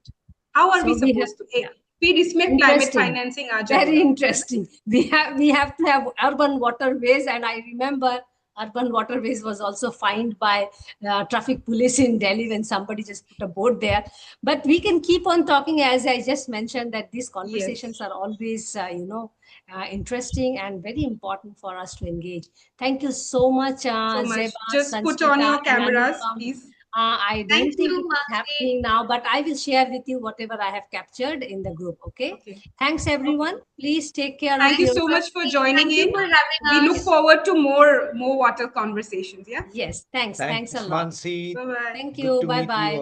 How are we supposed to? Climate financing. Very interesting. We have to have urban waterways, and I remember urban waterways was also fined by traffic police in Delhi when somebody just put a boat there. But we can keep on talking, as I just mentioned, that these conversations are always, interesting and very important for us to engage. Thank you so much, Zeba. Just put on your cameras, please. I don't think it's happening now, but I will share with you whatever I have captured in the group. Okay. Thanks, everyone. Please take care. Thank you so much for joining in. For having us. We look forward to more water conversations. Yeah. Yes. Thanks. Thanks a lot. Mansi. Bye-bye. Thank you. Bye-bye.